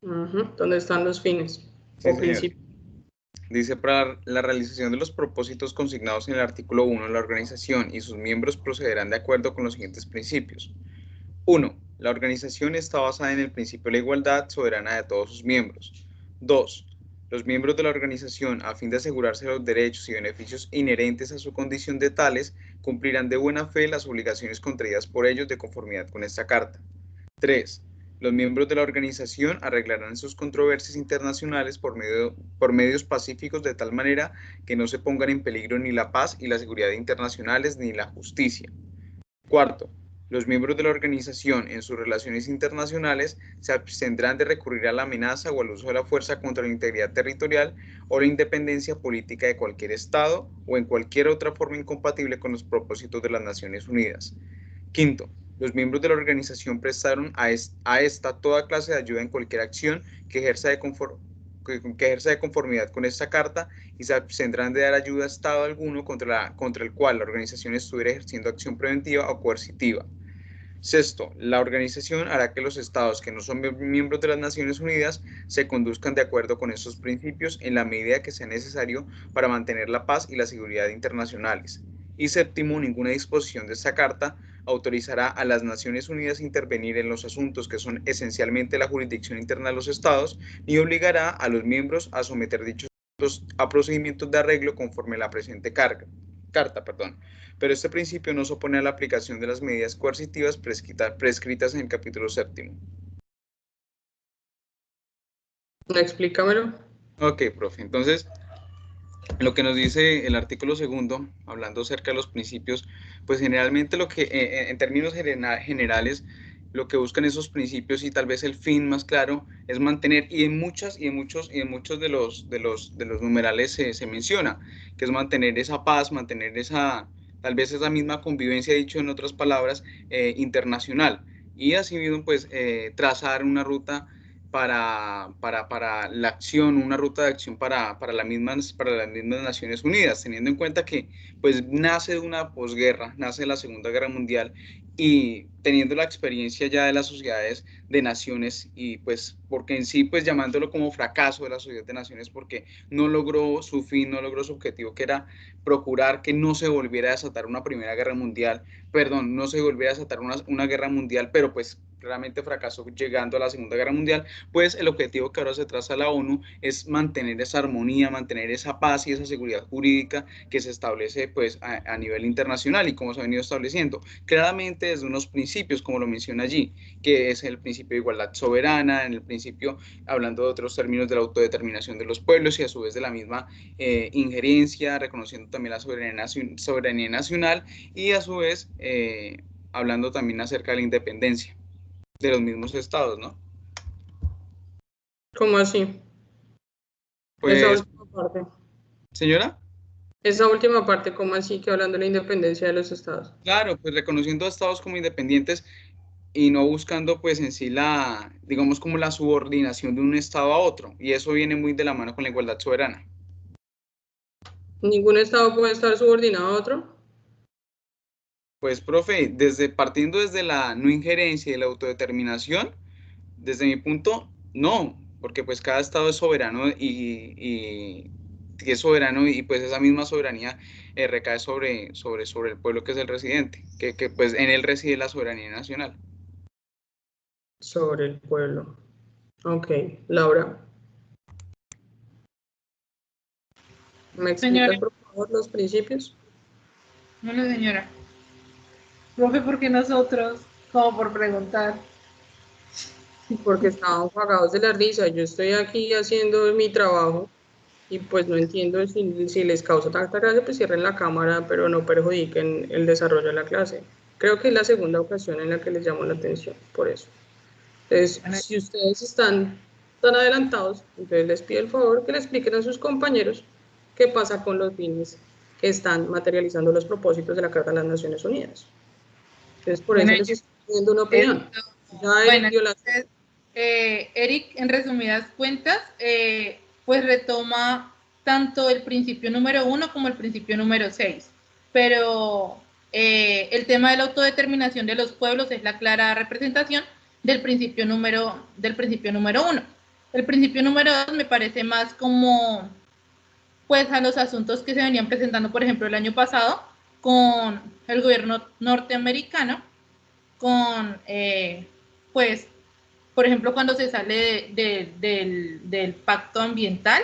¿Dónde están los fines Sí, o principios? Dice, para la realización de los propósitos consignados en el artículo 1, la organización y sus miembros procederán de acuerdo con los siguientes principios. 1. La organización está basada en el principio de la igualdad soberana de todos sus miembros. 2. Los miembros de la organización, a fin de asegurarse los derechos y beneficios inherentes a su condición de tales, cumplirán de buena fe las obligaciones contraídas por ellos de conformidad con esta carta. 3. Los miembros de la organización arreglarán sus controversias internacionales por medios pacíficos de tal manera que no se pongan en peligro ni la paz y la seguridad internacionales ni la justicia. 4. Los miembros de la organización en sus relaciones internacionales se abstendrán de recurrir a la amenaza o al uso de la fuerza contra la integridad territorial o la independencia política de cualquier Estado o en cualquier otra forma incompatible con los propósitos de las Naciones Unidas. 5. Los miembros de la organización prestaron a esta toda clase de ayuda en cualquier acción que ejerza de conformidad con esta carta y se abstendrán de dar ayuda a Estado alguno contra el cual la organización estuviera ejerciendo acción preventiva o coercitiva. 6. La organización hará que los estados que no son miembros de las Naciones Unidas se conduzcan de acuerdo con estos principios en la medida que sea necesario para mantener la paz y la seguridad internacionales. Y 7. Ninguna disposición de esta carta autorizará a las Naciones Unidas a intervenir en los asuntos que son esencialmente la jurisdicción interna de los estados, ni obligará a los miembros a someter dichos asuntos a procedimientos de arreglo conforme la presente carta. Pero este principio no se opone a la aplicación de las medidas coercitivas prescritas en el capítulo 7. Explícamelo. Ok, profe. Entonces, lo que nos dice el artículo 2, hablando acerca de los principios, pues generalmente lo que, en términos generales, lo que buscan esos principios y tal vez el fin más claro es mantener, y en muchos de los numerales se menciona, que es mantener esa paz, mantener tal vez esa misma convivencia, dicho en otras palabras, internacional, y asimismo pues trazar una ruta para la acción, una ruta de acción para las mismas Naciones Unidas, teniendo en cuenta que pues nace de una posguerra, nace de la Segunda Guerra Mundial, y teniendo la experiencia ya de las sociedades de naciones, y pues porque en sí pues llamándolo como fracaso de la sociedad de naciones, porque no logró su fin, no logró su objetivo, que era procurar que no se volviera a desatar una primera guerra mundial, perdón, no se volviera a desatar una guerra mundial, pero pues claramente fracasó llegando a la Segunda Guerra Mundial. Pues el objetivo que ahora se traza a la ONU es mantener esa armonía, mantener esa paz y esa seguridad jurídica que se establece pues a nivel internacional, y como se ha venido estableciendo claramente desde unos principios, como lo menciona allí, que es el principio de igualdad soberana, en el principio, hablando de otros términos, de la autodeterminación de los pueblos, y a su vez de la misma injerencia, reconociendo también la soberanía nacional, y a su vez hablando también acerca de la independencia de los mismos estados, ¿no? ¿Cómo así? Pues, Esa última parte. señora. Esa última parte, ¿cómo así que hablando de la independencia de los estados? Claro, pues reconociendo a estados como independientes y no buscando pues en sí digamos como la subordinación de un estado a otro, y eso viene muy de la mano con la igualdad soberana. ¿Ningún estado puede estar subordinado a otro? Pues, profe, partiendo desde la no injerencia y la autodeterminación, desde mi punto, no, porque pues cada estado es soberano y es soberano, y pues esa misma soberanía recae sobre el pueblo, que es el residente, que pues en él reside la soberanía nacional. Sobre el pueblo. Ok, Laura. ¿Me explicas, Señora. por favor, los principios? No, señora. Profe, ¿por qué nosotros? Como por preguntar. Porque estaban pagados de la risa. Yo estoy aquí haciendo mi trabajo y pues no entiendo si les causa tanta gracia, pues cierren la cámara, pero no perjudiquen el desarrollo de la clase. Creo que es la segunda ocasión en la que les llamo la atención, por eso. Entonces, si ustedes están tan adelantados, entonces les pido el favor que le expliquen a sus compañeros qué pasa con los fines que están materializando los propósitos de la Carta de las Naciones Unidas. Entonces, por eso les estoy pidiendo una opinión. Ya Eric dio la... Eric, en resumidas cuentas, pues retoma tanto el principio número 1 como el principio número 6, pero el tema de la autodeterminación de los pueblos es la clara representación del principio número 1. El principio número 2 me parece más como pues a los asuntos que se venían presentando, por ejemplo, el año pasado con el gobierno norteamericano, con pues por ejemplo, cuando se sale del pacto ambiental,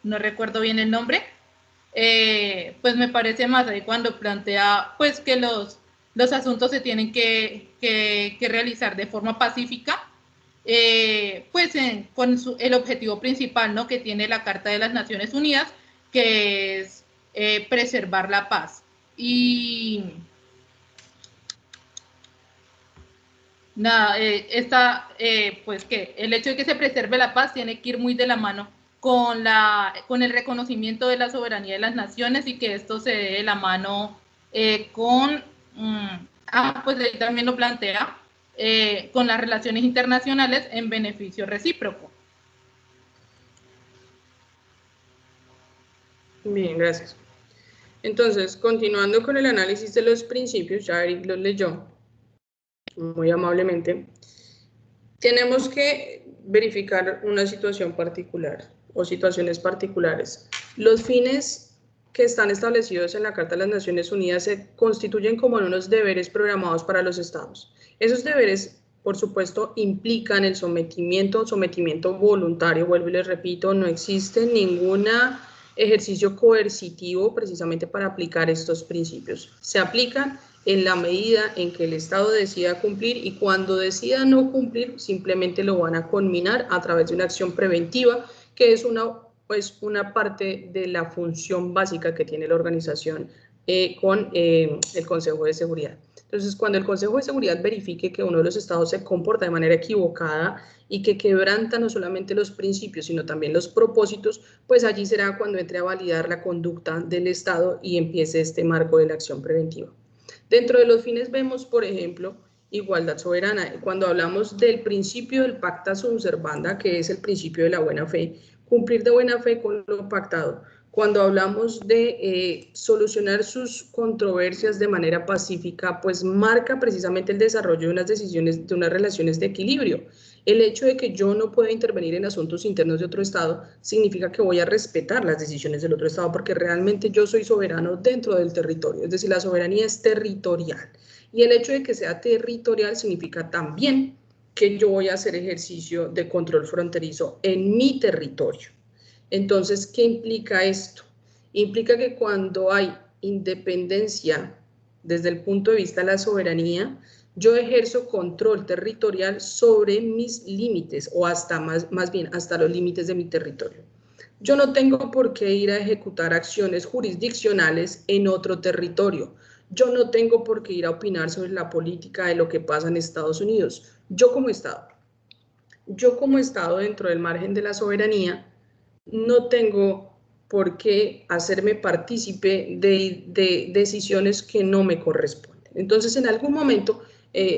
no recuerdo bien el nombre, pues me parece más ahí cuando plantea pues que los asuntos se tienen que realizar de forma pacífica, pues con el objetivo principal, ¿no?, que tiene la Carta de las Naciones Unidas, que es preservar la paz. Y nada, pues que el hecho de que se preserve la paz tiene que ir muy de la mano con el reconocimiento de la soberanía de las naciones, y que esto se dé de la mano pues ahí también lo plantea, con las relaciones internacionales en beneficio recíproco. Bien, gracias. Entonces, continuando con el análisis de los principios, ya Eric los leyó muy amablemente. Tenemos que verificar una situación particular o situaciones particulares. Los fines que están establecidos en la Carta de las Naciones Unidas se constituyen como unos deberes programados para los estados. Esos deberes, por supuesto, implican el sometimiento voluntario, vuelvo y les repito, no existe ningún ejercicio coercitivo precisamente para aplicar estos principios. Se aplican en la medida en que el Estado decida cumplir, y cuando decida no cumplir, simplemente lo van a conminar a través de una acción preventiva, que es una parte de la función básica que tiene la organización con el Consejo de Seguridad. Entonces, cuando el Consejo de Seguridad verifique que uno de los estados se comporta de manera equivocada y que quebranta no solamente los principios, sino también los propósitos, pues allí será cuando entre a validar la conducta del Estado y empiece este marco de la acción preventiva. Dentro de los fines vemos, por ejemplo, igualdad soberana. Cuando hablamos del principio del pacta sunt servanda, que es el principio de la buena fe, cumplir de buena fe con lo pactado. Cuando hablamos de solucionar sus controversias de manera pacífica, pues marca precisamente el desarrollo de unas decisiones, de unas relaciones de equilibrio. El hecho de que yo no pueda intervenir en asuntos internos de otro Estado significa que voy a respetar las decisiones del otro Estado, porque realmente yo soy soberano dentro del territorio, es decir, la soberanía es territorial. Y el hecho de que sea territorial significa también que yo voy a hacer ejercicio de control fronterizo en mi territorio. Entonces, ¿qué implica esto? Implica que cuando hay independencia desde el punto de vista de la soberanía, yo ejerzo control territorial sobre mis límites, o hasta más bien hasta los límites de mi territorio. Yo no tengo por qué ir a ejecutar acciones jurisdiccionales en otro territorio. Yo no tengo por qué ir a opinar sobre la política de lo que pasa en Estados Unidos. Yo como Estado dentro del margen de la soberanía, no tengo por qué hacerme partícipe de decisiones que no me corresponden. Entonces, en algún momento,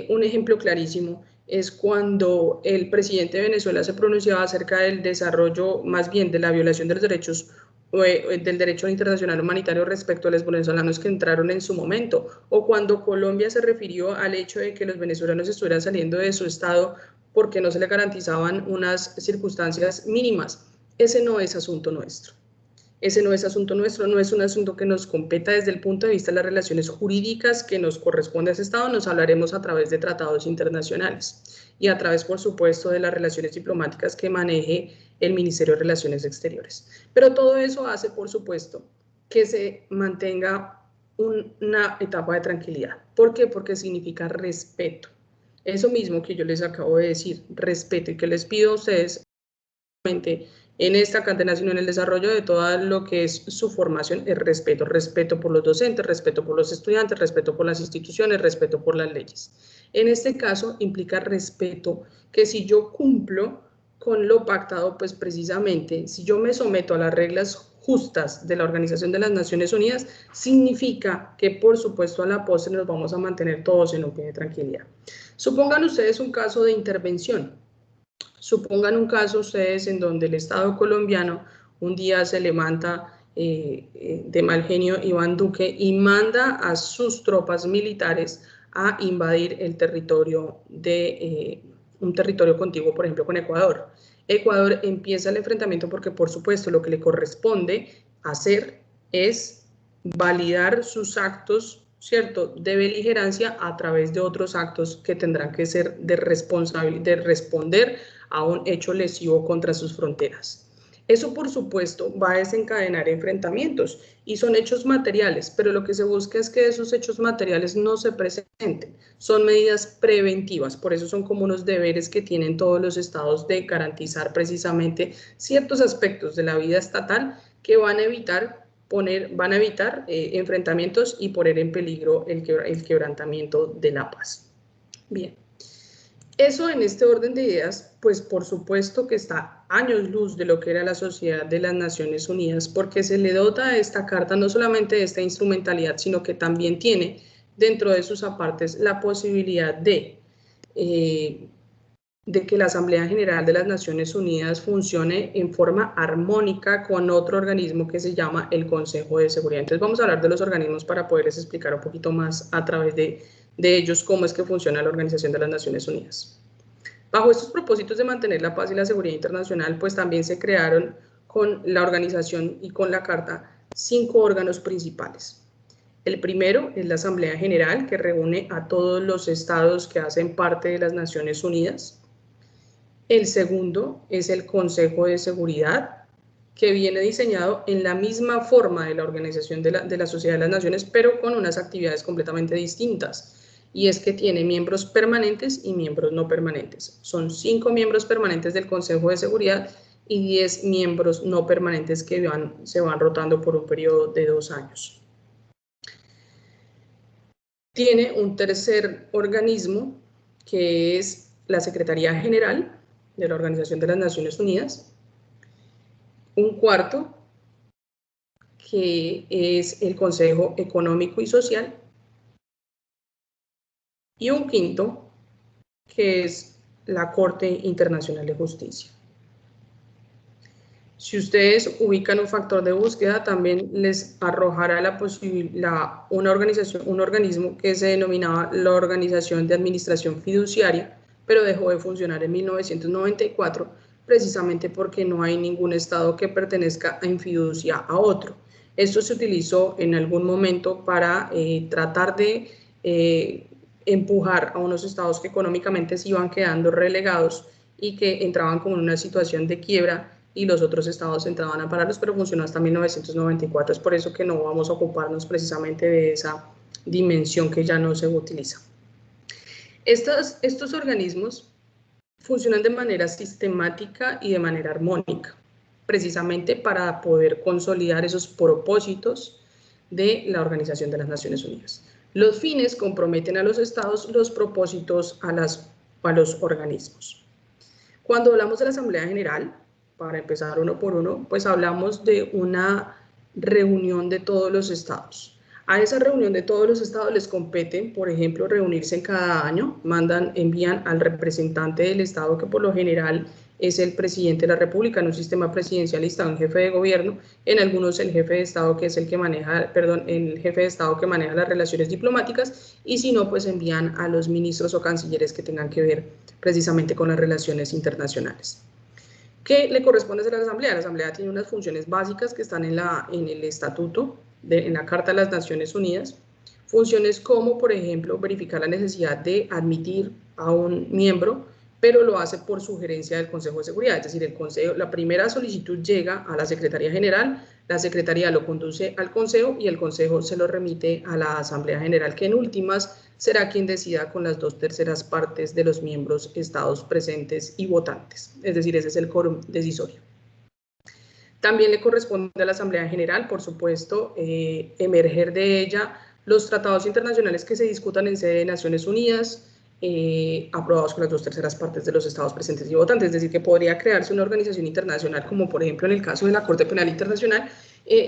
un ejemplo clarísimo es cuando el presidente de Venezuela se pronunciaba acerca del desarrollo, más bien de la violación de los derechos del derecho internacional humanitario respecto a los venezolanos que entraron en su momento, o cuando Colombia se refirió al hecho de que los venezolanos estuvieran saliendo de su estado porque no se les garantizaban unas circunstancias mínimas. Ese no es asunto nuestro. Ese no es asunto nuestro, no es un asunto que nos competa desde el punto de vista de las relaciones jurídicas que nos corresponde a ese Estado. Nos hablaremos a través de tratados internacionales y a través, por supuesto, de las relaciones diplomáticas que maneje el Ministerio de Relaciones Exteriores. Pero todo eso hace, por supuesto, que se mantenga una etapa de tranquilidad. ¿Por qué? Porque significa respeto. Eso mismo que yo les acabo de decir, respeto, y que les pido a ustedes en esta cadena, sino en el desarrollo de todo lo que es su formación, es respeto. Respeto por los docentes, respeto por los estudiantes, respeto por las instituciones, respeto por las leyes. En este caso implica respeto, que si yo cumplo con lo pactado, pues precisamente, si yo me someto a las reglas justas de la Organización de las Naciones Unidas, significa que por supuesto a la postre nos vamos a mantener todos en un pie de tranquilidad. Supongan ustedes un caso de intervención. Supongan un caso ustedes en donde el Estado colombiano un día se levanta de mal genio Iván Duque y manda a sus tropas militares a invadir el territorio un territorio contiguo, por ejemplo, con Ecuador. Ecuador empieza el enfrentamiento porque, por supuesto, lo que le corresponde hacer es validar sus actos, ¿cierto?, de beligerancia a través de otros actos que tendrán que ser de responder a un hecho lesivo contra sus fronteras. Eso, por supuesto, va a desencadenar enfrentamientos y son hechos materiales, pero lo que se busca es que esos hechos materiales no se presenten. Son medidas preventivas, por eso son como unos deberes que tienen todos los estados de garantizar precisamente ciertos aspectos de la vida estatal que van a evitar enfrentamientos y poner en peligro el quebrantamiento de la paz. Bien. Eso en este orden de ideas, pues por supuesto que está años luz de lo que era la Sociedad de las Naciones Unidas, porque se le dota a esta carta no solamente de esta instrumentalidad, sino que también tiene dentro de sus apartes la posibilidad de que la Asamblea General de las Naciones Unidas funcione en forma armónica con otro organismo que se llama el Consejo de Seguridad. Entonces vamos a hablar de los organismos para poderles explicar un poquito más a través de ellos cómo es que funciona la Organización de las Naciones Unidas. Bajo estos propósitos de mantener la paz y la seguridad internacional, pues también se crearon con la organización y con la Carta 5 órganos principales. El primero es la Asamblea General, que reúne a todos los estados que hacen parte de las Naciones Unidas. El segundo es el Consejo de Seguridad, que viene diseñado en la misma forma de la Organización de la Sociedad de las Naciones, pero con unas actividades completamente distintas. Y es que tiene miembros permanentes y miembros no permanentes. Son 5 miembros permanentes del Consejo de Seguridad y 10 miembros no permanentes que se van rotando por un periodo de 2 años. Tiene un tercer organismo, que es la Secretaría General de la Organización de las Naciones Unidas. Un cuarto, que es el Consejo Económico y Social. Y un quinto, que es la Corte Internacional de Justicia. Si ustedes ubican un factor de búsqueda, también les arrojará un organismo que se denominaba la Organización de Administración Fiduciaria, pero dejó de funcionar en 1994, precisamente porque no hay ningún estado que pertenezca en fiducia a otro. Esto se utilizó en algún momento para tratar de empujar a unos estados que económicamente se iban quedando relegados y que entraban como en una situación de quiebra, y los otros estados entraban a pararlos, pero funcionó hasta 1994. Es por eso que no vamos a ocuparnos precisamente de esa dimensión que ya no se utiliza. Estos organismos funcionan de manera sistemática y de manera armónica, precisamente para poder consolidar esos propósitos de la Organización de las Naciones Unidas. Los fines comprometen a los estados, los propósitos a los organismos. Cuando hablamos de la Asamblea General, para empezar uno por uno, pues hablamos de una reunión de todos los estados. A esa reunión de todos los estados les compete, por ejemplo, reunirse en cada año, envían al representante del estado, que por lo general es el presidente de la República, en un sistema presidencialista, un jefe de gobierno, en algunos el jefe de estado, que es el jefe de estado que maneja las relaciones diplomáticas, y si no, pues envían a los ministros o cancilleres que tengan que ver precisamente con las relaciones internacionales. ¿Qué le corresponde hacer a la Asamblea? La Asamblea tiene unas funciones básicas que están en el estatuto, en la Carta de las Naciones Unidas. Funciones como, por ejemplo, verificar la necesidad de admitir a un miembro, pero lo hace por sugerencia del Consejo de Seguridad. Es decir, la primera solicitud llega a la Secretaría General, la Secretaría lo conduce al Consejo y el Consejo se lo remite a la Asamblea General, que en últimas será quien decida con las 2/3 partes de los miembros, estados presentes y votantes. Es decir, ese es el quórum decisorio. También le corresponde a la Asamblea General, por supuesto, emerger de ella los tratados internacionales que se discutan en sede de Naciones Unidas, aprobados con las 2/3 partes de los estados presentes y votantes. Es decir, que podría crearse una organización internacional, como por ejemplo en el caso de la Corte Penal Internacional,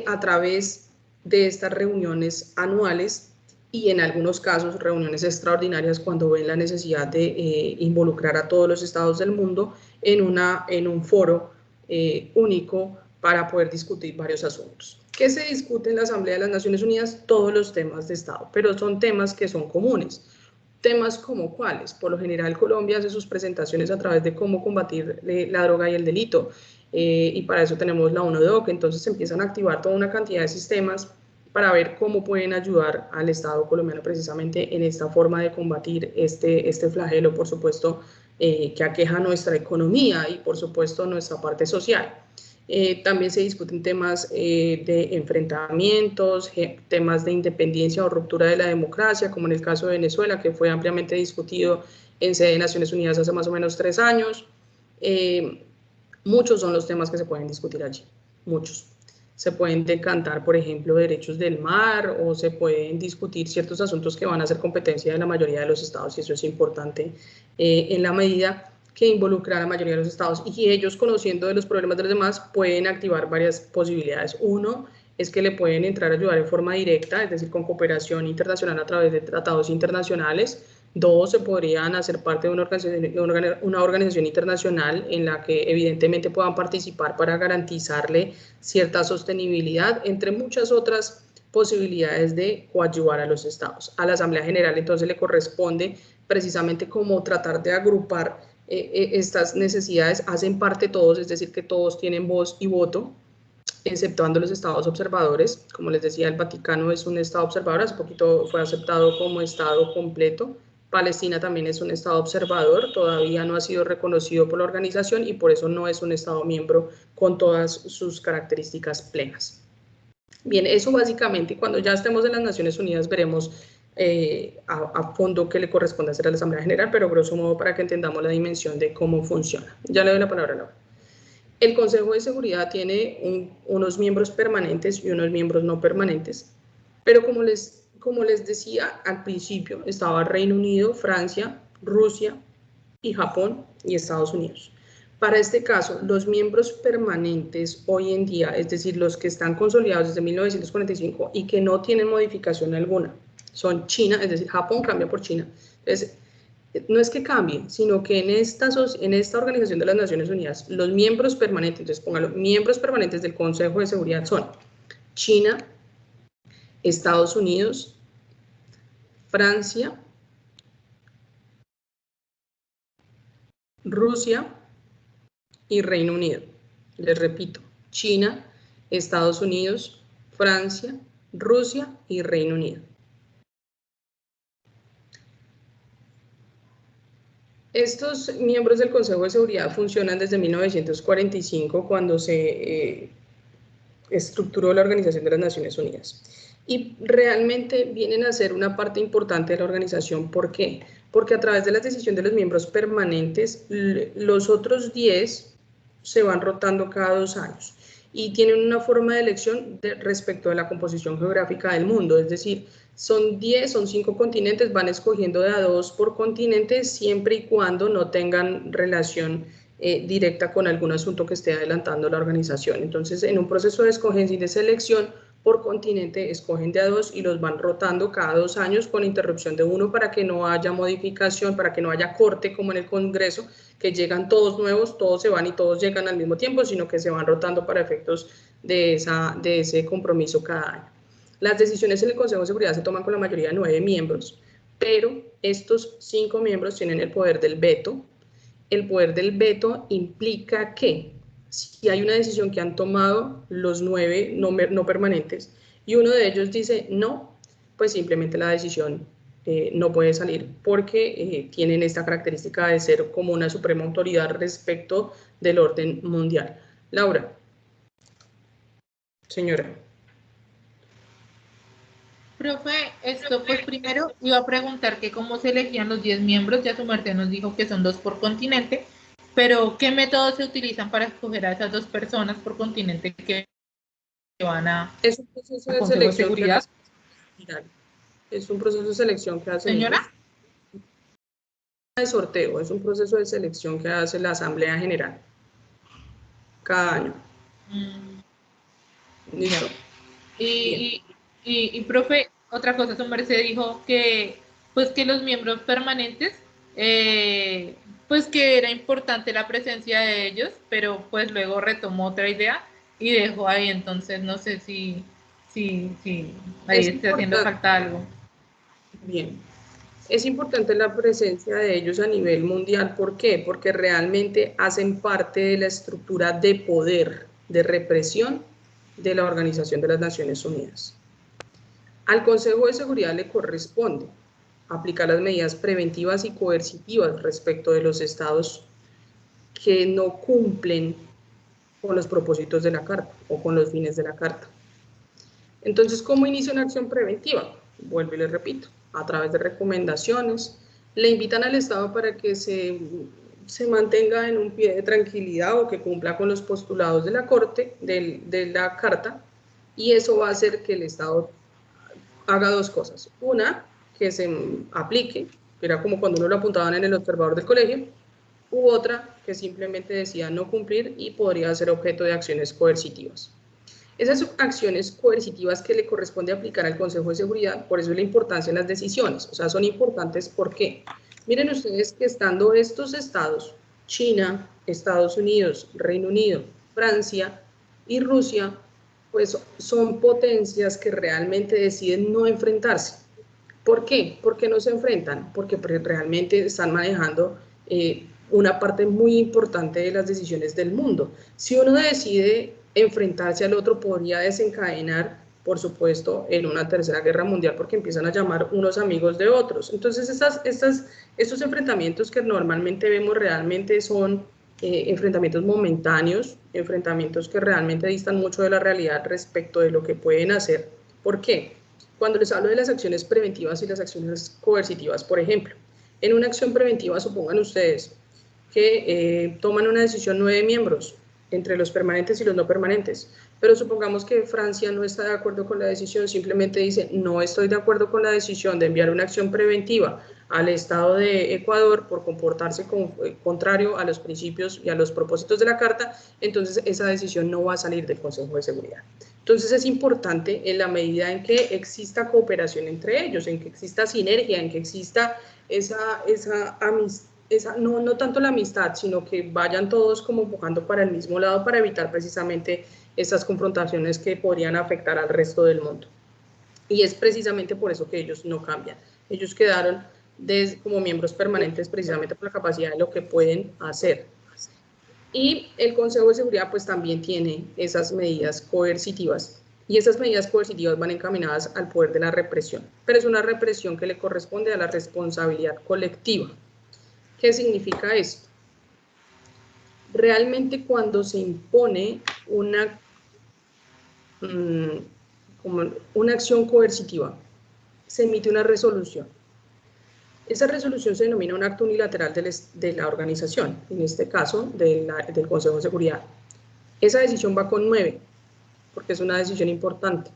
a través de estas reuniones anuales y en algunos casos reuniones extraordinarias cuando ven la necesidad de involucrar a todos los estados del mundo en un foro único para poder discutir varios asuntos. ¿Qué se discute en la Asamblea de las Naciones Unidas? Todos los temas de Estado, pero son temas que son comunes. Temas como cuáles. Por lo general, Colombia hace sus presentaciones a través de cómo combatir la droga y el delito, y para eso tenemos la UNODOC. Entonces se empiezan a activar toda una cantidad de sistemas para ver cómo pueden ayudar al Estado colombiano precisamente en esta forma de combatir este flagelo, por supuesto, que aqueja nuestra economía y por supuesto nuestra parte social. También se discuten temas de enfrentamientos, temas de independencia o ruptura de la democracia, como en el caso de Venezuela, que fue ampliamente discutido en sede de Naciones Unidas hace más o menos 3 años. Muchos son los temas que se pueden discutir allí, muchos. Se pueden decantar, por ejemplo, derechos del mar, o se pueden discutir ciertos asuntos que van a ser competencia de la mayoría de los estados, y eso es importante en la medida que involucra a la mayoría de los estados, y ellos, conociendo de los problemas de los demás, pueden activar varias posibilidades. Uno es que le pueden entrar a ayudar en forma directa, es decir, con cooperación internacional a través de tratados internacionales. 2, se podrían hacer parte de una organización internacional en la que evidentemente puedan participar para garantizarle cierta sostenibilidad, entre muchas otras posibilidades de coadyuvar a los estados. A la Asamblea General entonces le corresponde precisamente como tratar de agrupar estas necesidades. Hacen parte todos, es decir, que todos tienen voz y voto, exceptuando los estados observadores. Como les decía, el Vaticano es un estado observador, hace poquito fue aceptado como estado completo. Palestina también es un estado observador, todavía no ha sido reconocido por la organización y por eso no es un estado miembro con todas sus características plenas. Bien, eso básicamente, cuando ya estemos en las Naciones Unidas veremos a fondo qué le corresponde hacer a la Asamblea General, pero grosso modo para que entendamos la dimensión de cómo funciona. Ya le doy la palabra a Laura. El Consejo de Seguridad tiene unos miembros permanentes y unos miembros no permanentes, pero como les decía al principio, estaba Reino Unido, Francia, Rusia y Japón y Estados Unidos. Para este caso, los miembros permanentes hoy en día, es decir, los que están consolidados desde 1945 y que no tienen modificación alguna, son China, es decir, Japón cambia por China. Entonces, no es que cambie, sino que en esta Organización de las Naciones Unidas, los miembros permanentes, entonces póngalo, miembros permanentes del Consejo de Seguridad son China, Estados Unidos, Francia, Rusia y Reino Unido. Les repito, China, Estados Unidos, Francia, Rusia y Reino Unido. Estos miembros del Consejo de Seguridad funcionan desde 1945, cuando se estructuró la Organización de las Naciones Unidas. Y realmente vienen a ser una parte importante de la organización. ¿Por qué? Porque a través de la decisión de los miembros permanentes, los otros 10 se van rotando cada 2 años y tienen una forma de elección respecto a la composición geográfica del mundo, es decir, son 5 continentes, van escogiendo de a 2 por continente siempre y cuando no tengan relación directa con algún asunto que esté adelantando la organización. Entonces, en un proceso de escogencia y de selección por continente, escogen de a 2 y los van rotando cada 2 años con interrupción de 1 para que no haya modificación, para que no haya corte como en el Congreso, que llegan todos nuevos, todos se van y todos llegan al mismo tiempo, sino que se van rotando para efectos de ese compromiso cada año. Las decisiones en el Consejo de Seguridad se toman con la mayoría de 9 miembros, pero estos 5 miembros tienen el poder del veto. El poder del veto implica que si hay una decisión que han tomado los 9 no permanentes y uno de ellos dice no, pues simplemente la decisión no puede salir porque tienen esta característica de ser como una suprema autoridad respecto del orden mundial. Laura. Señora. Profe, esto pues primero iba a preguntar que cómo se elegían los 10 miembros, ya su merced nos dijo que son 2 por continente, pero ¿qué métodos se utilizan para escoger a esas 2 personas por continente que van a... Es un proceso de selección de seguridad. Es un proceso de selección que hace... ¿Señora? De sorteo, es un proceso de selección que hace la Asamblea General cada año. ¿Listo? Y profe, otra cosa, su merced dijo que pues que los miembros permanentes, pues que era importante la presencia de ellos, pero pues luego retomó otra idea y dejó ahí, entonces no sé si ahí está haciendo falta algo. Bien. Es importante la presencia de ellos a nivel mundial. ¿Por qué? Porque realmente hacen parte de la estructura de poder, de represión de la Organización de las Naciones Unidas. Al Consejo de Seguridad le corresponde aplicar las medidas preventivas y coercitivas respecto de los estados que no cumplen con los propósitos de la Carta o con los fines de la Carta. Entonces, ¿cómo inicia una acción preventiva? Vuelvo y les repito, a través de recomendaciones, le invitan al Estado para que se mantenga en un pie de tranquilidad o que cumpla con los postulados de la Corte, de la Carta, y eso va a hacer que el Estado haga 2 cosas. Una, que se aplique, que era como cuando uno lo apuntaban en el observador del colegio, u otra, que simplemente decida no cumplir y podría ser objeto de acciones coercitivas. Esas acciones coercitivas que le corresponde aplicar al Consejo de Seguridad, por eso es la importancia en las decisiones, o sea, son importantes. ¿Por qué? Miren ustedes que estando estos estados, China, Estados Unidos, Reino Unido, Francia y Rusia, pues son potencias que realmente deciden no enfrentarse. ¿Por qué? ¿Por qué no se enfrentan? Porque realmente están manejando una parte muy importante de las decisiones del mundo. Si uno decide enfrentarse al otro podría desencadenar, por supuesto, en una tercera guerra mundial, porque empiezan a llamar unos amigos de otros. Entonces, estos enfrentamientos que normalmente vemos realmente son enfrentamientos momentáneos, enfrentamientos que realmente distan mucho de la realidad respecto de lo que pueden hacer. ¿Por qué? Cuando les hablo de las acciones preventivas y las acciones coercitivas, por ejemplo, en una acción preventiva, supongan ustedes que toman una decisión 9 miembros, entre los permanentes y los no permanentes, pero supongamos que Francia no está de acuerdo con la decisión, simplemente dice, no estoy de acuerdo con la decisión de enviar una acción preventiva al Estado de Ecuador por comportarse contrario a los principios y a los propósitos de la Carta, entonces esa decisión no va a salir del Consejo de Seguridad. Entonces es importante en la medida en que exista cooperación entre ellos, en que exista sinergia, en que exista esa amistad, no tanto la amistad, sino que vayan todos como empujando para el mismo lado para evitar precisamente estas confrontaciones que podrían afectar al resto del mundo. Y es precisamente por eso que ellos no cambian. Ellos quedaron como miembros permanentes precisamente por la capacidad de lo que pueden hacer. Y el Consejo de Seguridad pues también tiene esas medidas coercitivas. Y esas medidas coercitivas van encaminadas al poder de la represión. Pero es una represión que le corresponde a la responsabilidad colectiva. ¿Qué significa esto? Realmente cuando se impone una acción coercitiva, se emite una resolución. Esa resolución se denomina un acto unilateral de la organización, en este caso del Consejo de Seguridad. Esa decisión va con 9, porque es una decisión importante.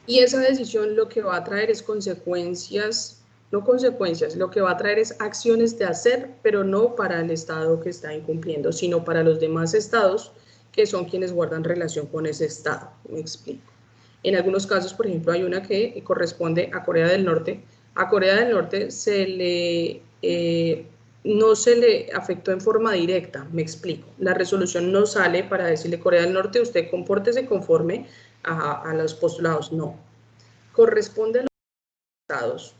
Y esa decisión lo que va a traer es consecuencias, no consecuencias, lo que va a traer es acciones de hacer, pero no para el Estado que está incumpliendo, sino para los demás estados que son quienes guardan relación con ese Estado. Me explico. En algunos casos, por ejemplo, hay una que corresponde a Corea del Norte. A Corea del Norte no se le afectó en forma directa, me explico. La resolución no sale para decirle Corea del Norte, usted compórtese conforme a los postulados, no. Corresponde a los estados.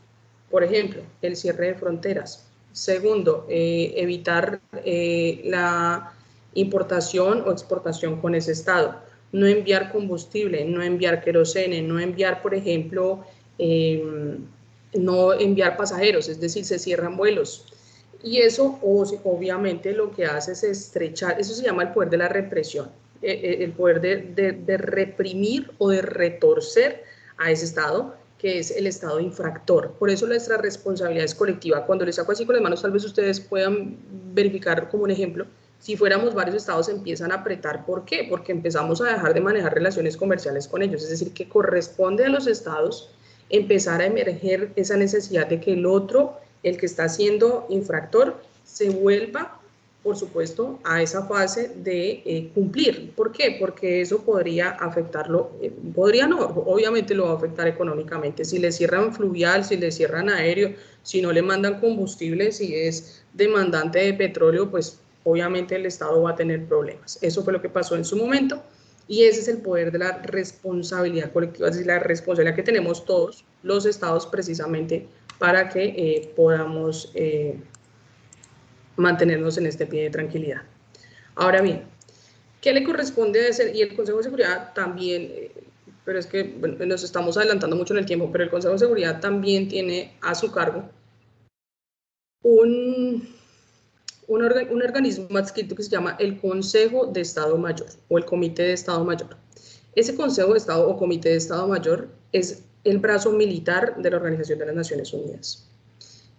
Por ejemplo, el cierre de fronteras. Segundo, evitar la importación o exportación con ese estado. No enviar combustible, no enviar querosene, no enviar, por ejemplo, no enviar pasajeros, es decir, se cierran vuelos. Y eso obviamente lo que hace es estrechar, eso se llama el poder de la represión, el poder de reprimir o de retorcer a ese estado, que es el estado infractor. Por eso nuestra responsabilidad es colectiva. Cuando les saco así con las manos, tal vez ustedes puedan verificar como un ejemplo. Si fuéramos varios estados, empiezan a apretar. ¿Por qué? Porque empezamos a dejar de manejar relaciones comerciales con ellos. Es decir, que corresponde a los estados empezar a emerger esa necesidad de que el otro, el que está siendo infractor, se vuelva, por supuesto, a esa fase de cumplir. ¿Por qué? Porque eso podría afectarlo, podría no, obviamente lo va a afectar económicamente. Si le cierran fluvial, si le cierran aéreo, si no le mandan combustible, si es demandante de petróleo, pues obviamente el Estado va a tener problemas. Eso fue lo que pasó en su momento y ese es el poder de la responsabilidad colectiva, es decir, la responsabilidad que tenemos todos los Estados precisamente para que podamos mantenernos en este pie de tranquilidad. Ahora bien, ¿qué le corresponde hacer? Y el Consejo de Seguridad también, pero es que bueno, nos estamos adelantando mucho en el tiempo, pero el Consejo de Seguridad también tiene a su cargo un organismo adscrito que se llama el Consejo de Estado Mayor o el Comité de Estado Mayor. Ese Consejo de Estado o Comité de Estado Mayor es el brazo militar de la Organización de las Naciones Unidas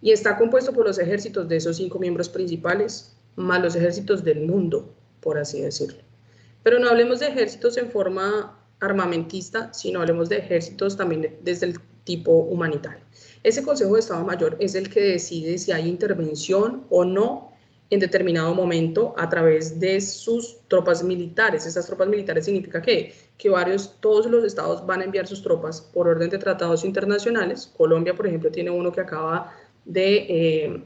y está compuesto por los ejércitos de esos 5 miembros principales, más los ejércitos del mundo, por así decirlo. Pero no hablemos de ejércitos en forma armamentista, sino hablemos de ejércitos también desde el tipo humanitario. Ese Consejo de Estado Mayor es el que decide si hay intervención o no en determinado momento a través de sus tropas militares. Esas tropas militares significa que todos los estados van a enviar sus tropas por orden de tratados internacionales. Colombia, por ejemplo, tiene uno que acaba de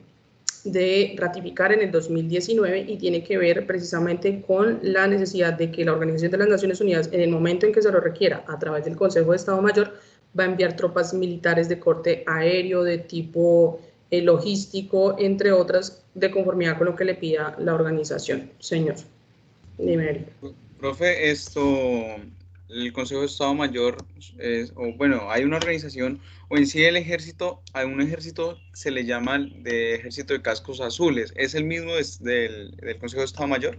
ratificar en el 2019 y tiene que ver precisamente con la necesidad de que la Organización de las Naciones Unidas, en el momento en que se lo requiera, a través del Consejo de Estado Mayor, va a enviar tropas militares de corte aéreo, de tipo logístico, entre otras, de conformidad con lo que le pida la organización. Señor, dime. Profe, el Consejo de Estado Mayor, hay una organización, o en sí el ejército, a un ejército se le llama de ejército de cascos azules. ¿Es el mismo del Consejo de Estado Mayor?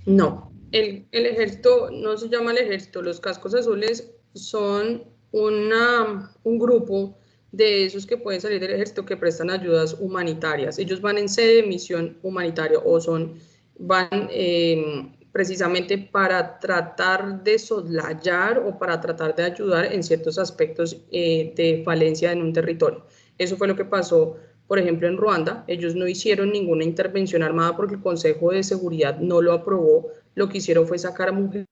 No, el ejército no se llama el ejército, los cascos azules son un grupo de esos que pueden salir del ejército que prestan ayudas humanitarias. Ellos van en sede de misión humanitaria o van precisamente para tratar de soslayar o para tratar de ayudar en ciertos aspectos de falencia en un territorio. Eso fue lo que pasó, por ejemplo, en Ruanda. Ellos no hicieron ninguna intervención armada porque el Consejo de Seguridad no lo aprobó. Lo que hicieron fue sacar a mujeres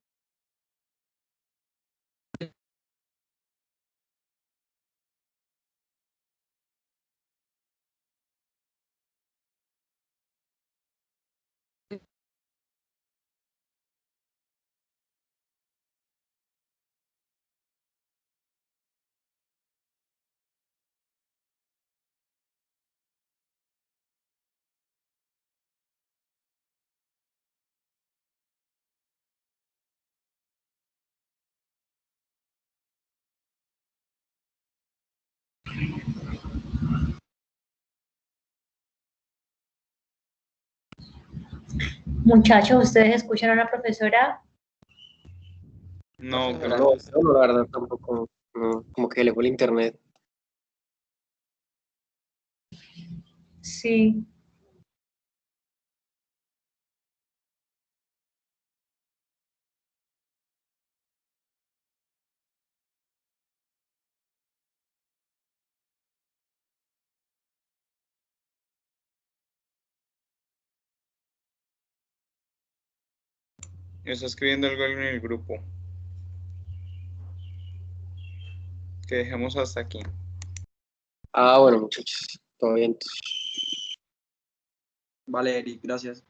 Muchachos, ¿ustedes escuchan a la profesora? No, No, la verdad tampoco, no, como que le fue el internet. Sí. está escribiendo algo en el grupo. Que dejemos hasta aquí. Ah, bueno, muchachos, todo bien. Vale, Eric, gracias.